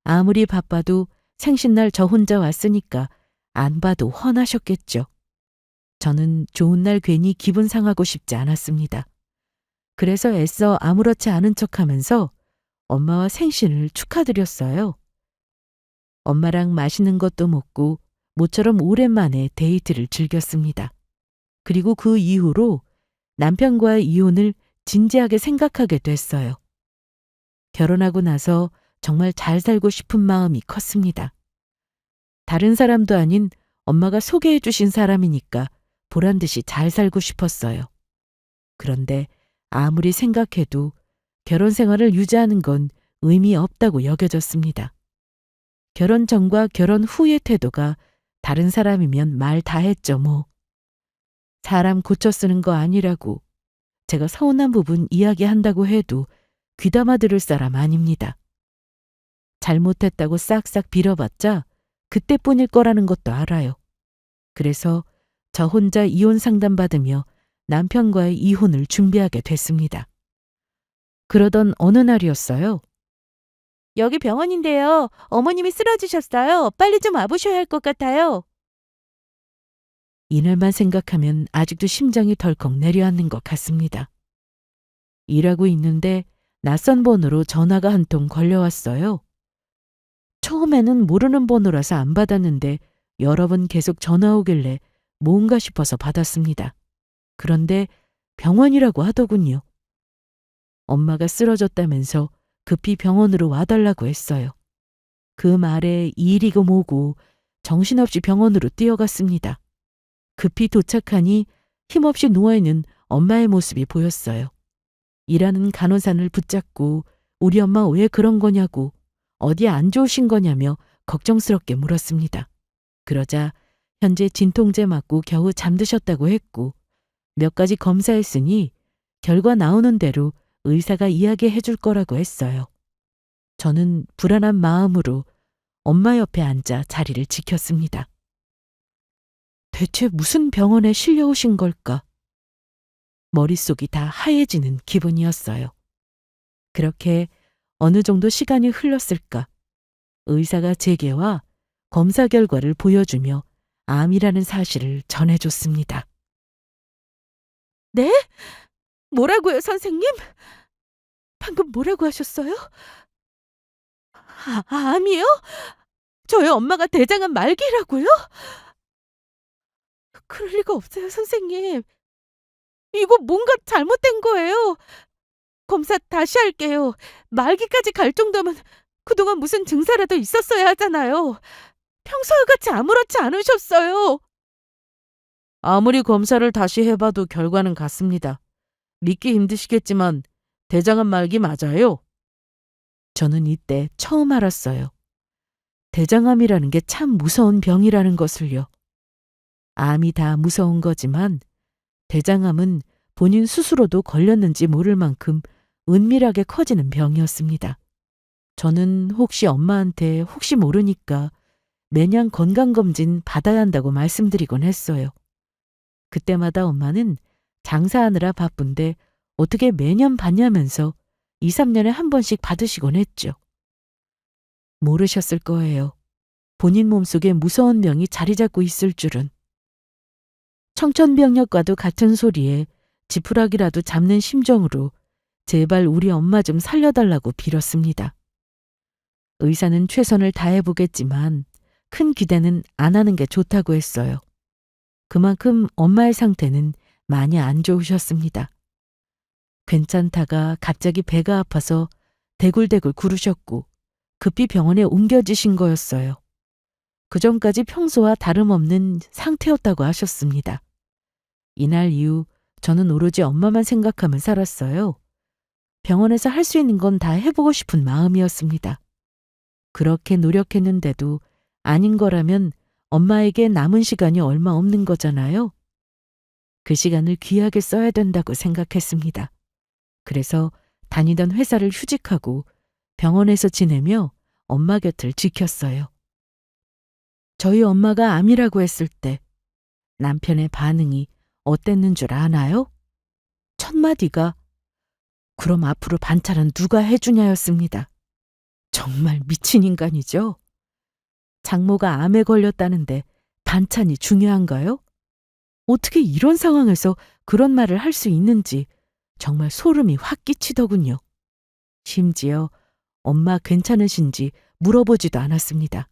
아무리 바빠도 생신날 저 혼자 왔으니까 안 봐도 훤하셨겠죠. 저는 좋은 날 괜히 기분 상하고 싶지 않았습니다. 그래서 애써 아무렇지 않은 척하면서 엄마와 생신을 축하드렸어요. 엄마랑 맛있는 것도 먹고 모처럼 오랜만에 데이트를 즐겼습니다. 그리고 그 이후로 남편과의 이혼을 진지하게 생각하게 됐어요. 결혼하고 나서 정말 잘 살고 싶은 마음이 컸습니다. 다른 사람도 아닌 엄마가 소개해 주신 사람이니까 보란 듯이 잘 살고 싶었어요. 그런데 아무리 생각해도 결혼 생활을 유지하는 건 의미 없다고 여겨졌습니다. 결혼 전과 결혼 후의 태도가 다른 사람이면 말 다 했죠 뭐. 사람 고쳐 쓰는 거 아니라고 제가 서운한 부분 이야기한다고 해도 귀담아 들을 사람 아닙니다. 잘못했다고 싹싹 빌어봤자 그때뿐일 거라는 것도 알아요. 그래서 저 혼자 이혼 상담 받으며 남편과의 이혼을 준비하게 됐습니다. 그러던 어느 날이었어요. 여기 병원인데요. 어머님이 쓰러지셨어요. 빨리 좀 와보셔야 할 것 같아요. 이날만 생각하면 아직도 심장이 덜컥 내려앉는 것 같습니다. 일하고 있는데 낯선 번호로 전화가 한 통 걸려왔어요. 처음에는 모르는 번호라서 안 받았는데 여러 번 계속 전화 오길래 뭔가 싶어서 받았습니다. 그런데 병원이라고 하더군요. 엄마가 쓰러졌다면서 급히 병원으로 와달라고 했어요. 그 말에 일이고 뭐고 정신없이 병원으로 뛰어갔습니다. 급히 도착하니 힘없이 누워있는 엄마의 모습이 보였어요. 일하는 간호사를 붙잡고 우리 엄마 왜 그런 거냐고 어디 안 좋으신 거냐며 걱정스럽게 물었습니다. 그러자 현재 진통제 맞고 겨우 잠드셨다고 했고 몇 가지 검사했으니 결과 나오는 대로 의사가 이야기해 줄 거라고 했어요. 저는 불안한 마음으로 엄마 옆에 앉아 자리를 지켰습니다. 대체 무슨 병원에 실려오신 걸까? 머릿속이 다 하얘지는 기분이었어요. 그렇게 어느 정도 시간이 흘렀을까? 의사가 제게와 검사 결과를 보여주며 암이라는 사실을 전해줬습니다. 네? 뭐라고요, 선생님? 방금 뭐라고 하셨어요? 암이요? 저희 엄마가 대장암 말기라고요? 그럴 리가 없어요, 선생님. 이거 뭔가 잘못된 거예요. 검사 다시 할게요. 말기까지 갈 정도면 그동안 무슨 증사라도 있었어야 하잖아요. 평소와 같이 아무렇지 않으셨어요. 아무리 검사를 다시 해봐도 결과는 같습니다. 믿기 힘드시겠지만 대장암 말기 맞아요. 저는 이때 처음 알았어요. 대장암이라는 게 참 무서운 병이라는 것을요. 암이 다 무서운 거지만 대장암은 본인 스스로도 걸렸는지 모를 만큼 은밀하게 커지는 병이었습니다. 저는 혹시 엄마한테 혹시 모르니까 매년 건강검진 받아야 한다고 말씀드리곤 했어요. 그때마다 엄마는 장사하느라 바쁜데 어떻게 매년 받냐면서 2, 3년에 한 번씩 받으시곤 했죠. 모르셨을 거예요. 본인 몸속에 무서운 병이 자리 잡고 있을 줄은. 청천벽력과도 같은 소리에 지푸라기라도 잡는 심정으로 제발 우리 엄마 좀 살려달라고 빌었습니다. 의사는 최선을 다해보겠지만 큰 기대는 안 하는 게 좋다고 했어요. 그만큼 엄마의 상태는 많이 안 좋으셨습니다. 괜찮다가 갑자기 배가 아파서 대굴대굴 구르셨고 급히 병원에 옮겨지신 거였어요. 그전까지 평소와 다름없는 상태였다고 하셨습니다. 이날 이후 저는 오로지 엄마만 생각하며 살았어요. 병원에서 할 수 있는 건 다 해보고 싶은 마음이었습니다. 그렇게 노력했는데도 아닌 거라면 엄마에게 남은 시간이 얼마 없는 거잖아요. 그 시간을 귀하게 써야 된다고 생각했습니다. 그래서 다니던 회사를 휴직하고 병원에서 지내며 엄마 곁을 지켰어요. 저희 엄마가 암이라고 했을 때 남편의 반응이 어땠는 줄 아나요? 첫 마디가 그럼 앞으로 반찬은 누가 해주냐였습니다. 정말 미친 인간이죠? 장모가 암에 걸렸다는데 반찬이 중요한가요? 어떻게 이런 상황에서 그런 말을 할 수 있는지 정말 소름이 확 끼치더군요. 심지어 엄마 괜찮으신지 물어보지도 않았습니다.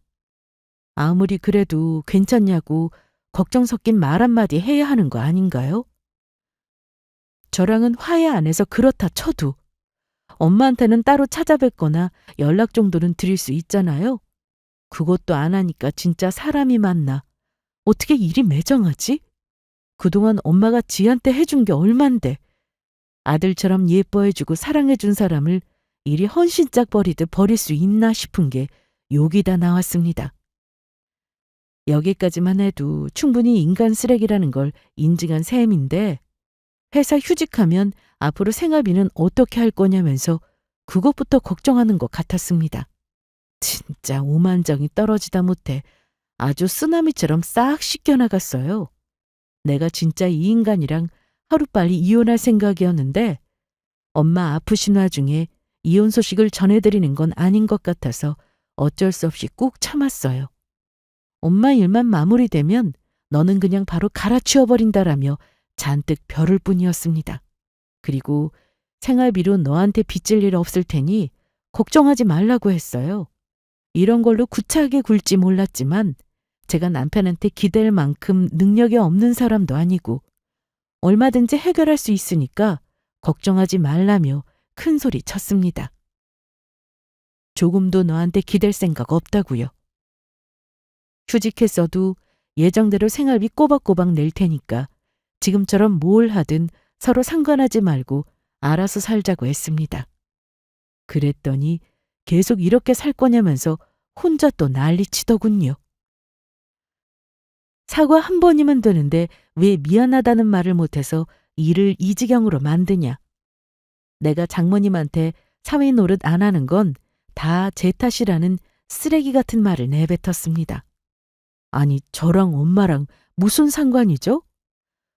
아무리 그래도 괜찮냐고 걱정 섞인 말 한마디 해야 하는 거 아닌가요? 저랑은 화해 안 해서 그렇다 쳐도 엄마한테는 따로 찾아뵙거나 연락 정도는 드릴 수 있잖아요. 그것도 안 하니까 진짜 사람이 맞나. 어떻게 일이 매정하지? 그동안 엄마가 지한테 해준 게 얼만데 아들처럼 예뻐해주고 사랑해준 사람을 이리 헌신짝 버리듯 버릴 수 있나 싶은 게 욕이 다 나왔습니다. 여기까지만 해도 충분히 인간 쓰레기라는 걸 인증한 셈인데 회사 휴직하면 앞으로 생활비는 어떻게 할 거냐면서 그것부터 걱정하는 것 같았습니다. 진짜 오만정이 떨어지다 못해 아주 쓰나미처럼 싹 씻겨나갔어요. 내가 진짜 이 인간이랑 하루빨리 이혼할 생각이었는데 엄마 아프신 와중에 이혼 소식을 전해드리는 건 아닌 것 같아서 어쩔 수 없이 꾹 참았어요. 엄마 일만 마무리되면 너는 그냥 바로 갈아치워버린다라며 잔뜩 벼를 뿐이었습니다. 그리고 생활비로 너한테 빚질 일 없을 테니 걱정하지 말라고 했어요. 이런 걸로 구차하게 굴지 몰랐지만 제가 남편한테 기댈 만큼 능력이 없는 사람도 아니고 얼마든지 해결할 수 있으니까 걱정하지 말라며 큰 소리 쳤습니다. 조금도 너한테 기댈 생각 없다고요. 휴직했어도 예정대로 생활비 꼬박꼬박 낼 테니까 지금처럼 뭘 하든 서로 상관하지 말고 알아서 살자고 했습니다. 그랬더니 계속 이렇게 살 거냐면서 혼자 또 난리치더군요. 사과 한 번이면 되는데 왜 미안하다는 말을 못해서 일을 이 지경으로 만드냐. 내가 장모님한테 사위 노릇 안 하는 건 다 제 탓이라는 쓰레기 같은 말을 내뱉었습니다. 아니, 저랑 엄마랑 무슨 상관이죠?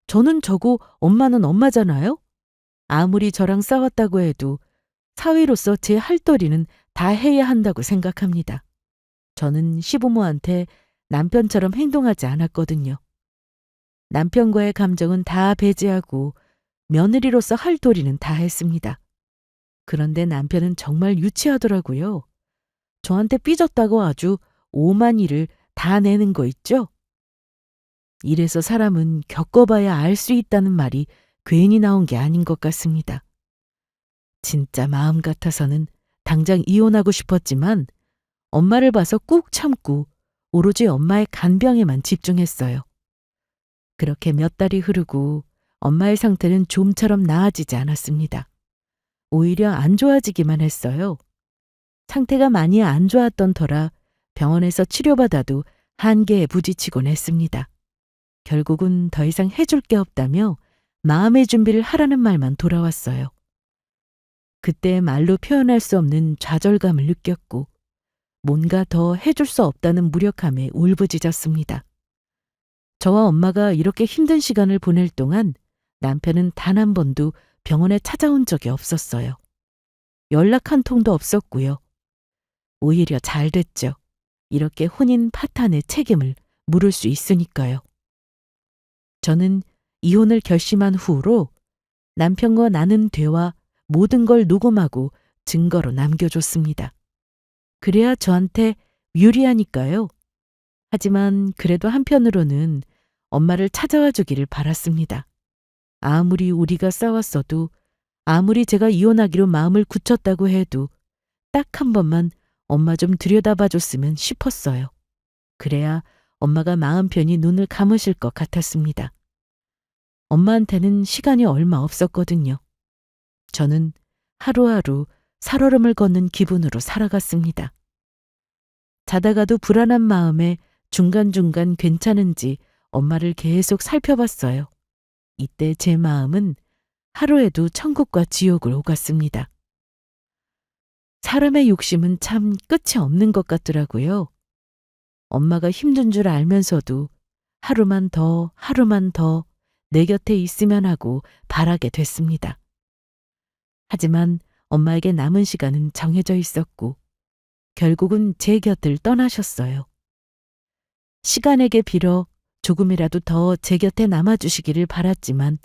저는 저고 엄마는 엄마잖아요? 아무리 저랑 싸웠다고 해도 사위로서 제 할도리는 다 해야 한다고 생각합니다. 저는 시부모한테 남편처럼 행동하지 않았거든요. 남편과의 감정은 다 배제하고 며느리로서 할 도리는 다 했습니다. 그런데 남편은 정말 유치하더라고요. 저한테 삐졌다고 아주 오만 일을 다 내는 거 있죠? 이래서 사람은 겪어봐야 알 수 있다는 말이 괜히 나온 게 아닌 것 같습니다. 진짜 마음 같아서는 당장 이혼하고 싶었지만 엄마를 봐서 꾹 참고 오로지 엄마의 간병에만 집중했어요. 그렇게 몇 달이 흐르고 엄마의 상태는 좀처럼 나아지지 않았습니다. 오히려 안 좋아지기만 했어요. 상태가 많이 안 좋았던 터라 병원에서 치료받아도 한계에 부딪히곤 했습니다. 결국은 더 이상 해줄 게 없다며 마음의 준비를 하라는 말만 돌아왔어요. 그때 말로 표현할 수 없는 좌절감을 느꼈고 뭔가 더 해줄 수 없다는 무력함에 울부짖었습니다. 저와 엄마가 이렇게 힘든 시간을 보낼 동안 남편은 단 한 번도 병원에 찾아온 적이 없었어요. 연락 한 통도 없었고요. 오히려 잘 됐죠. 이렇게 혼인 파탄의 책임을 물을 수 있으니까요. 저는 이혼을 결심한 후로 남편과 나눈 대화 모든 걸 녹음하고 증거로 남겨줬습니다. 그래야 저한테 유리하니까요. 하지만 그래도 한편으로는 엄마를 찾아와 주기를 바랐습니다. 아무리 우리가 싸웠어도 아무리 제가 이혼하기로 마음을 굳혔다고 해도 딱 한 번만 엄마 좀 들여다봐 줬으면 싶었어요. 그래야 엄마가 마음 편히 눈을 감으실 것 같았습니다. 엄마한테는 시간이 얼마 없었거든요. 저는 하루하루 살얼음을 걷는 기분으로 살아갔습니다. 자다가도 불안한 마음에 중간중간 괜찮은지 엄마를 계속 살펴봤어요. 이때 제 마음은 하루에도 천국과 지옥을 오갔습니다. 사람의 욕심은 참 끝이 없는 것 같더라고요. 엄마가 힘든 줄 알면서도 하루만 더 내 곁에 있으면 하고 바라게 됐습니다. 하지만 엄마에게 남은 시간은 정해져 있었고 결국은 제 곁을 떠나셨어요. 시간에게 빌어 조금이라도 더 제 곁에 남아주시기를 바랐지만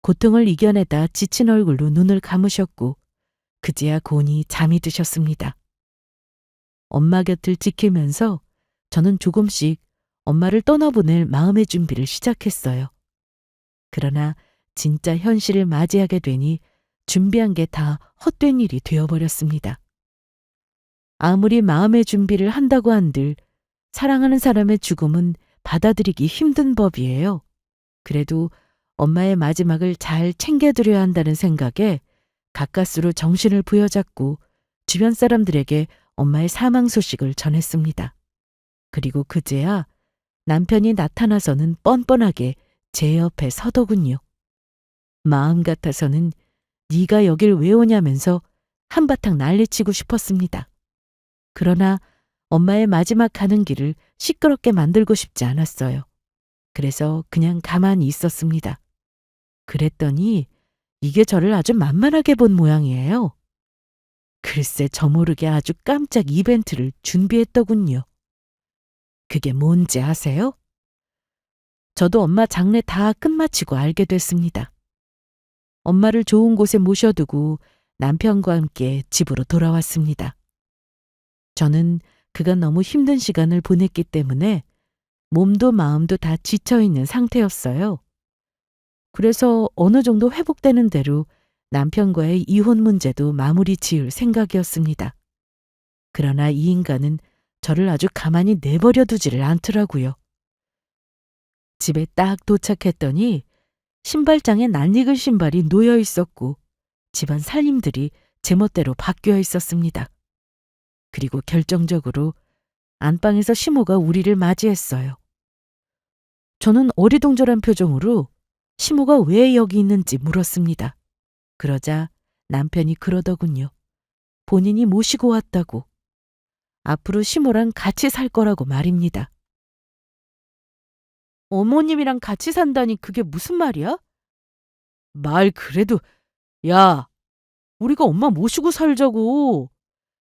고통을 이겨내다 지친 얼굴로 눈을 감으셨고 그제야 곤히 잠이 드셨습니다. 엄마 곁을 지키면서 저는 조금씩 엄마를 떠나보낼 마음의 준비를 시작했어요. 그러나 진짜 현실을 맞이하게 되니 준비한 게 다 헛된 일이 되어버렸습니다. 아무리 마음의 준비를 한다고 한들 사랑하는 사람의 죽음은 받아들이기 힘든 법이에요. 그래도 엄마의 마지막을 잘 챙겨드려야 한다는 생각에 가까스로 정신을 부여잡고 주변 사람들에게 엄마의 사망 소식을 전했습니다. 그리고 그제야 남편이 나타나서는 뻔뻔하게 제 옆에 서더군요. 마음 같아서는 네가 여길 왜 오냐면서 한바탕 난리치고 싶었습니다. 그러나 엄마의 마지막 가는 길을 시끄럽게 만들고 싶지 않았어요. 그래서 그냥 가만히 있었습니다. 그랬더니 이게 저를 아주 만만하게 본 모양이에요. 글쎄 저 모르게 아주 깜짝 이벤트를 준비했더군요. 그게 뭔지 아세요? 저도 엄마 장례 다 끝마치고 알게 됐습니다. 엄마를 좋은 곳에 모셔두고 남편과 함께 집으로 돌아왔습니다. 저는 그간 너무 힘든 시간을 보냈기 때문에 몸도 마음도 다 지쳐있는 상태였어요. 그래서 어느 정도 회복되는 대로 남편과의 이혼 문제도 마무리 지을 생각이었습니다. 그러나 이 인간은 저를 아주 가만히 내버려 두지를 않더라고요. 집에 딱 도착했더니 신발장에 낯익은 신발이 놓여 있었고 집안 살림들이 제멋대로 바뀌어 있었습니다. 그리고 결정적으로 안방에서 시모가 우리를 맞이했어요. 저는 어리둥절한 표정으로 시모가 왜 여기 있는지 물었습니다. 그러자 남편이 그러더군요. 본인이 모시고 왔다고. 앞으로 시모랑 같이 살 거라고 말입니다. 어머님이랑 같이 산다니 그게 무슨 말이야? 말 그래도 야, 우리가 엄마 모시고 살자고.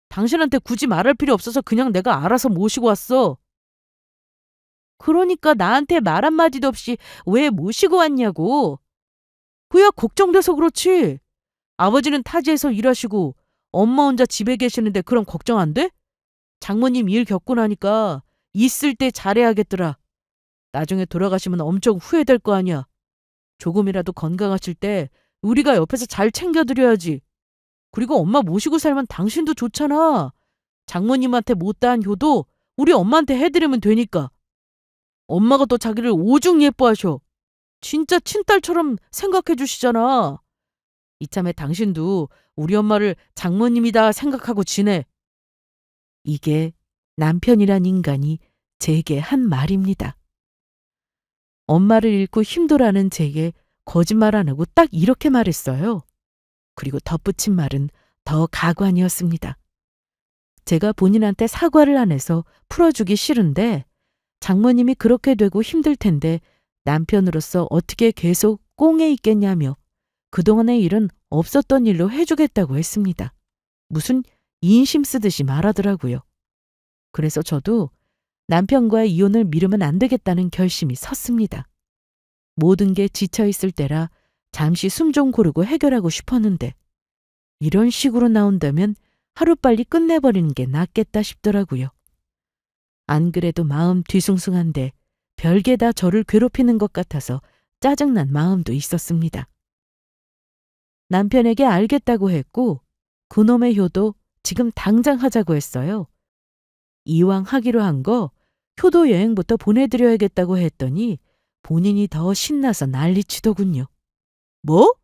당신한테 굳이 말할 필요 없어서 그냥 내가 알아서 모시고 왔어. 그러니까 나한테 말 한마디도 없이 왜 모시고 왔냐고. 그야 걱정돼서 그렇지. 아버지는 타지에서 일하시고 엄마 혼자 집에 계시는데 그럼 걱정 안 돼? 장모님 일 겪고 나니까 있을 때 잘해야겠더라. 나중에 돌아가시면 엄청 후회될 거 아니야. 조금이라도 건강하실 때 우리가 옆에서 잘 챙겨드려야지. 그리고 엄마 모시고 살면 당신도 좋잖아. 장모님한테 못다한 효도 우리 엄마한테 해드리면 되니까. 엄마가 또 자기를 오죽 예뻐하셔. 진짜 친딸처럼 생각해 주시잖아. 이참에 당신도 우리 엄마를 장모님이다 생각하고 지내. 이게 남편이란 인간이 제게 한 말입니다. 엄마를 잃고 힘들어하는 제게 거짓말 안 하고 딱 이렇게 말했어요. 그리고 덧붙인 말은 더 가관이었습니다. 제가 본인한테 사과를 안 해서 풀어주기 싫은데 장모님이 그렇게 되고 힘들 텐데 남편으로서 어떻게 계속 꽁에 있겠냐며 그동안의 일은 없었던 일로 해주겠다고 했습니다. 무슨 인심 쓰듯이 말하더라고요. 그래서 저도 남편과의 이혼을 미루면 안 되겠다는 결심이 섰습니다. 모든 게 지쳐있을 때라 잠시 숨 좀 고르고 해결하고 싶었는데 이런 식으로 나온다면 하루빨리 끝내버리는 게 낫겠다 싶더라고요. 안 그래도 마음 뒤숭숭한데 별게 다 저를 괴롭히는 것 같아서 짜증난 마음도 있었습니다. 남편에게 알겠다고 했고 그놈의 효도 지금 당장 하자고 했어요. 이왕 하기로 한 거 효도 여행부터 보내드려야겠다고 했더니 본인이 더 신나서 난리치더군요. 뭐?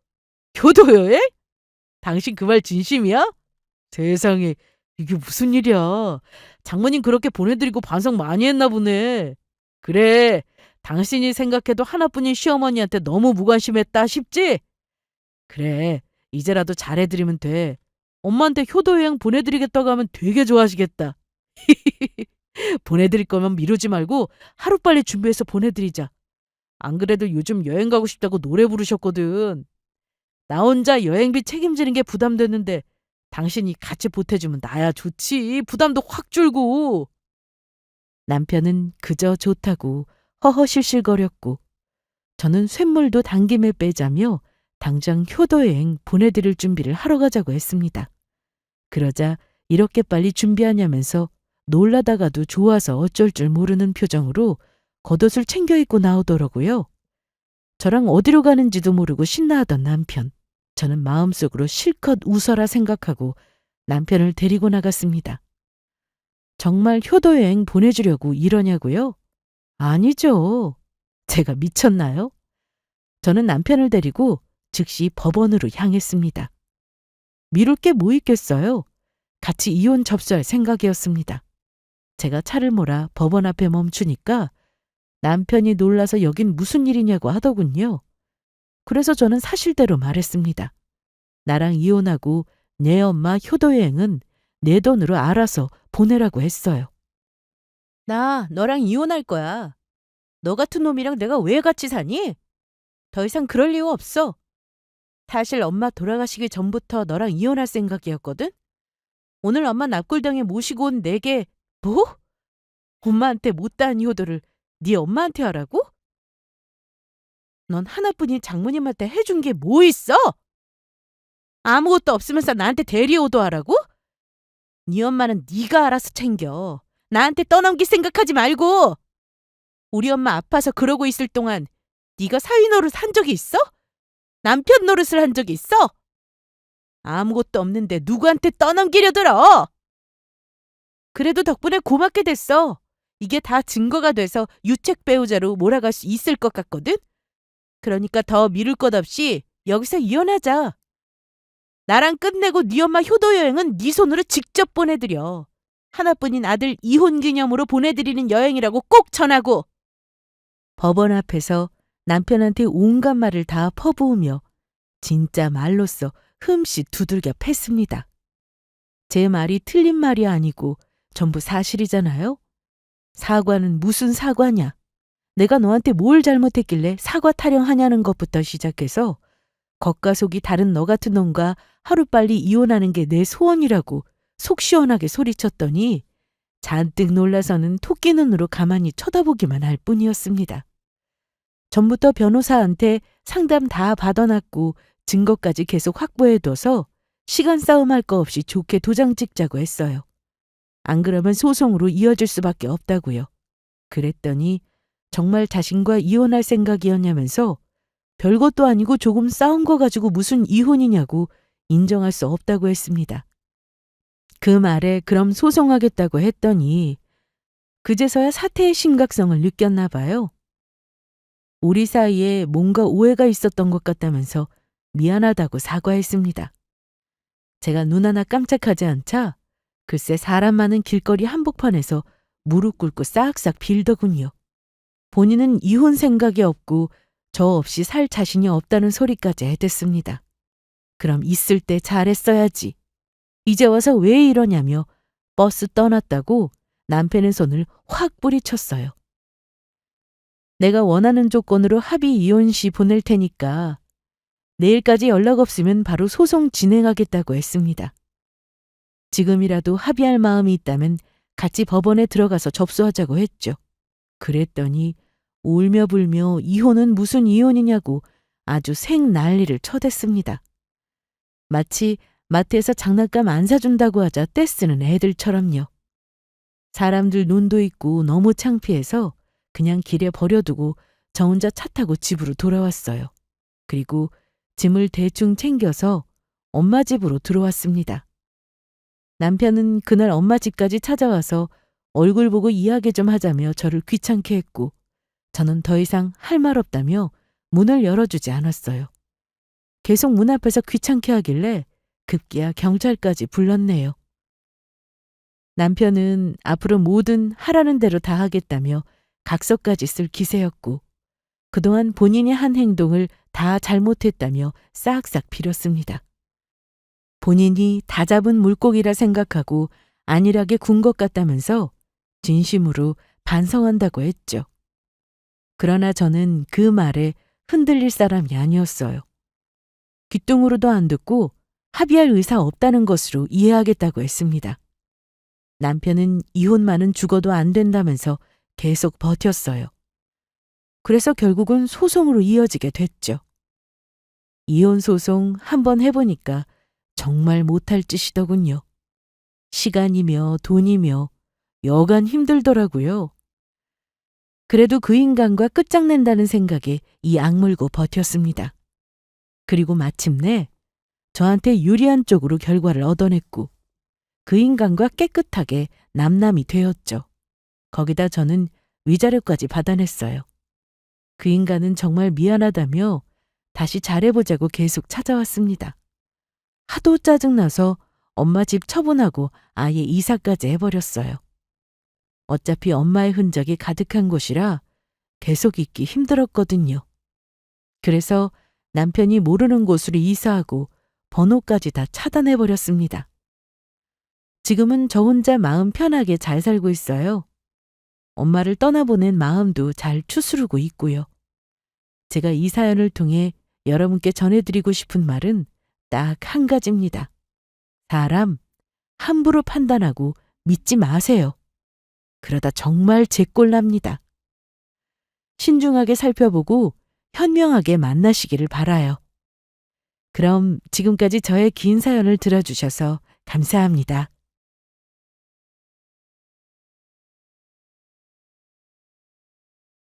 효도 여행? 당신 그 말 진심이야? 세상에, 이게 무슨 일이야. 장모님 그렇게 보내드리고 반성 많이 했나 보네. 그래, 당신이 생각해도 하나뿐인 시어머니한테 너무 무관심했다 싶지? 그래, 이제라도 잘해드리면 돼. 엄마한테 효도여행 보내드리겠다고 하면 되게 좋아하시겠다. 보내드릴 거면 미루지 말고 하루빨리 준비해서 보내드리자. 안 그래도 요즘 여행 가고 싶다고 노래 부르셨거든. 나 혼자 여행비 책임지는 게 부담됐는데 당신이 같이 보태주면 나야 좋지. 부담도 확 줄고. 남편은 그저 좋다고 허허실실거렸고 저는 쇳물도 당김에 빼자며 당장 효도여행 보내드릴 준비를 하러 가자고 했습니다. 그러자 이렇게 빨리 준비하냐면서 놀라다가도 좋아서 어쩔 줄 모르는 표정으로 겉옷을 챙겨 입고 나오더라고요. 저랑 어디로 가는지도 모르고 신나하던 남편. 저는 마음속으로 실컷 웃어라 생각하고 남편을 데리고 나갔습니다. 정말 효도여행 보내주려고 이러냐고요? 아니죠. 제가 미쳤나요? 저는 남편을 데리고 즉시 법원으로 향했습니다. 미룰 게 뭐 있겠어요? 같이 이혼 접수할 생각이었습니다. 제가 차를 몰아 법원 앞에 멈추니까 남편이 놀라서 여긴 무슨 일이냐고 하더군요. 그래서 저는 사실대로 말했습니다. 나랑 이혼하고 내 엄마 효도여행은 내 돈으로 알아서 보내라고 했어요. 나 너랑 이혼할 거야. 너 같은 놈이랑 내가 왜 같이 사니? 더 이상 그럴 이유 없어. 사실 엄마 돌아가시기 전부터 너랑 이혼할 생각이었거든? 오늘 엄마 납골당에 모시고 온 내게 뭐? 엄마한테 못다한 효도를 네 엄마한테 하라고? 넌 하나뿐인 장모님한테 해준 게 뭐 있어? 아무것도 없으면서 나한테 대리효도하라고? 네 엄마는 네가 알아서 챙겨. 나한테 떠넘길 생각하지 말고. 우리 엄마 아파서 그러고 있을 동안 네가 사위 노릇 한 적이 있어? 남편 노릇을 한 적이 있어? 아무것도 없는데 누구한테 떠넘기려 들어? 그래도 덕분에 고맙게 됐어. 이게 다 증거가 돼서 유책 배우자로 몰아갈 수 있을 것 같거든? 그러니까 더 미룰 것 없이 여기서 이혼하자. 나랑 끝내고 네 엄마 효도여행은 네 손으로 직접 보내드려. 하나뿐인 아들 이혼 기념으로 보내드리는 여행이라고 꼭 전하고. 법원 앞에서 남편한테 온갖 말을 다 퍼부으며 진짜 말로써 흠씨 두들겨 팼습니다. 제 말이 틀린 말이 아니고 전부 사실이잖아요. 사과는 무슨 사과냐. 내가 너한테 뭘 잘못했길래 사과 타령하냐는 것부터 시작해서 겉과 속이 다른 너 같은 놈과 하루빨리 이혼하는 게 내 소원이라고 속 시원하게 소리쳤더니 잔뜩 놀라서는 토끼 눈으로 가만히 쳐다보기만 할 뿐이었습니다. 전부터 변호사한테 상담 다 받아놨고 증거까지 계속 확보해둬서 시간 싸움할 거 없이 좋게 도장 찍자고 했어요. 안 그러면 소송으로 이어질 수밖에 없다고요. 그랬더니 정말 자신과 이혼할 생각이었냐면서 별것도 아니고 조금 싸운 거 가지고 무슨 이혼이냐고 인정할 수 없다고 했습니다. 그 말에 그럼 소송하겠다고 했더니 그제서야 사태의 심각성을 느꼈나 봐요. 우리 사이에 뭔가 오해가 있었던 것 같다면서 미안하다고 사과했습니다. 제가 눈 하나 깜짝하지 않자 글쎄 사람 많은 길거리 한복판에서 무릎 꿇고 싹싹 빌더군요. 본인은 이혼 생각이 없고 저 없이 살 자신이 없다는 소리까지 해댔습니다. 그럼 있을 때 잘했어야지. 이제 와서 왜 이러냐며 버스 떠났다고 남편의 손을 확 뿌리쳤어요. 내가 원하는 조건으로 합의 이혼시 보낼 테니까 내일까지 연락 없으면 바로 소송 진행하겠다고 했습니다. 지금이라도 합의할 마음이 있다면 같이 법원에 들어가서 접수하자고 했죠. 그랬더니 울며 불며 이혼은 무슨 이혼이냐고 아주 생난리를 쳐댔습니다. 마치 마트에서 장난감 안 사준다고 하자 떼쓰는 애들처럼요. 사람들 눈도 있고 너무 창피해서 그냥 길에 버려두고 저 혼자 차 타고 집으로 돌아왔어요. 그리고 짐을 대충 챙겨서 엄마 집으로 들어왔습니다. 남편은 그날 엄마 집까지 찾아와서 얼굴 보고 이야기 좀 하자며 저를 귀찮게 했고 저는 더 이상 할 말 없다며 문을 열어주지 않았어요. 계속 문 앞에서 귀찮게 하길래 급기야 경찰까지 불렀네요. 남편은 앞으로 뭐든 하라는 대로 다 하겠다며 각서까지 쓸 기세였고 그동안 본인이 한 행동을 다 잘못했다며 싹싹 빌었습니다. 본인이 다 잡은 물고기라 생각하고 안일하게 군 것 같다면서 진심으로 반성한다고 했죠. 그러나 저는 그 말에 흔들릴 사람이 아니었어요. 귀뚱으로도 안 듣고 합의할 의사 없다는 것으로 이해하겠다고 했습니다. 남편은 이혼만은 죽어도 안 된다면서 계속 버텼어요. 그래서 결국은 소송으로 이어지게 됐죠. 이혼 소송 한번 해보니까 정말 못할 짓이더군요. 시간이며 돈이며 여간 힘들더라고요. 그래도 그 인간과 끝장낸다는 생각에 이 악물고 버텼습니다. 그리고 마침내 저한테 유리한 쪽으로 결과를 얻어냈고 그 인간과 깨끗하게 남남이 되었죠. 거기다 저는 위자료까지 받아냈어요. 그 인간은 정말 미안하다며 다시 잘해보자고 계속 찾아왔습니다. 하도 짜증나서 엄마 집 처분하고 아예 이사까지 해버렸어요. 어차피 엄마의 흔적이 가득한 곳이라 계속 있기 힘들었거든요. 그래서 남편이 모르는 곳으로 이사하고 번호까지 다 차단해버렸습니다. 지금은 저 혼자 마음 편하게 잘 살고 있어요. 엄마를 떠나보낸 마음도 잘 추스르고 있고요. 제가 이 사연을 통해 여러분께 전해드리고 싶은 말은 딱 한 가지입니다. 사람 함부로 판단하고 믿지 마세요. 그러다 정말 제꼴납니다. 신중하게 살펴보고 현명하게 만나시기를 바라요. 그럼 지금까지 저의 긴 사연을 들어주셔서 감사합니다.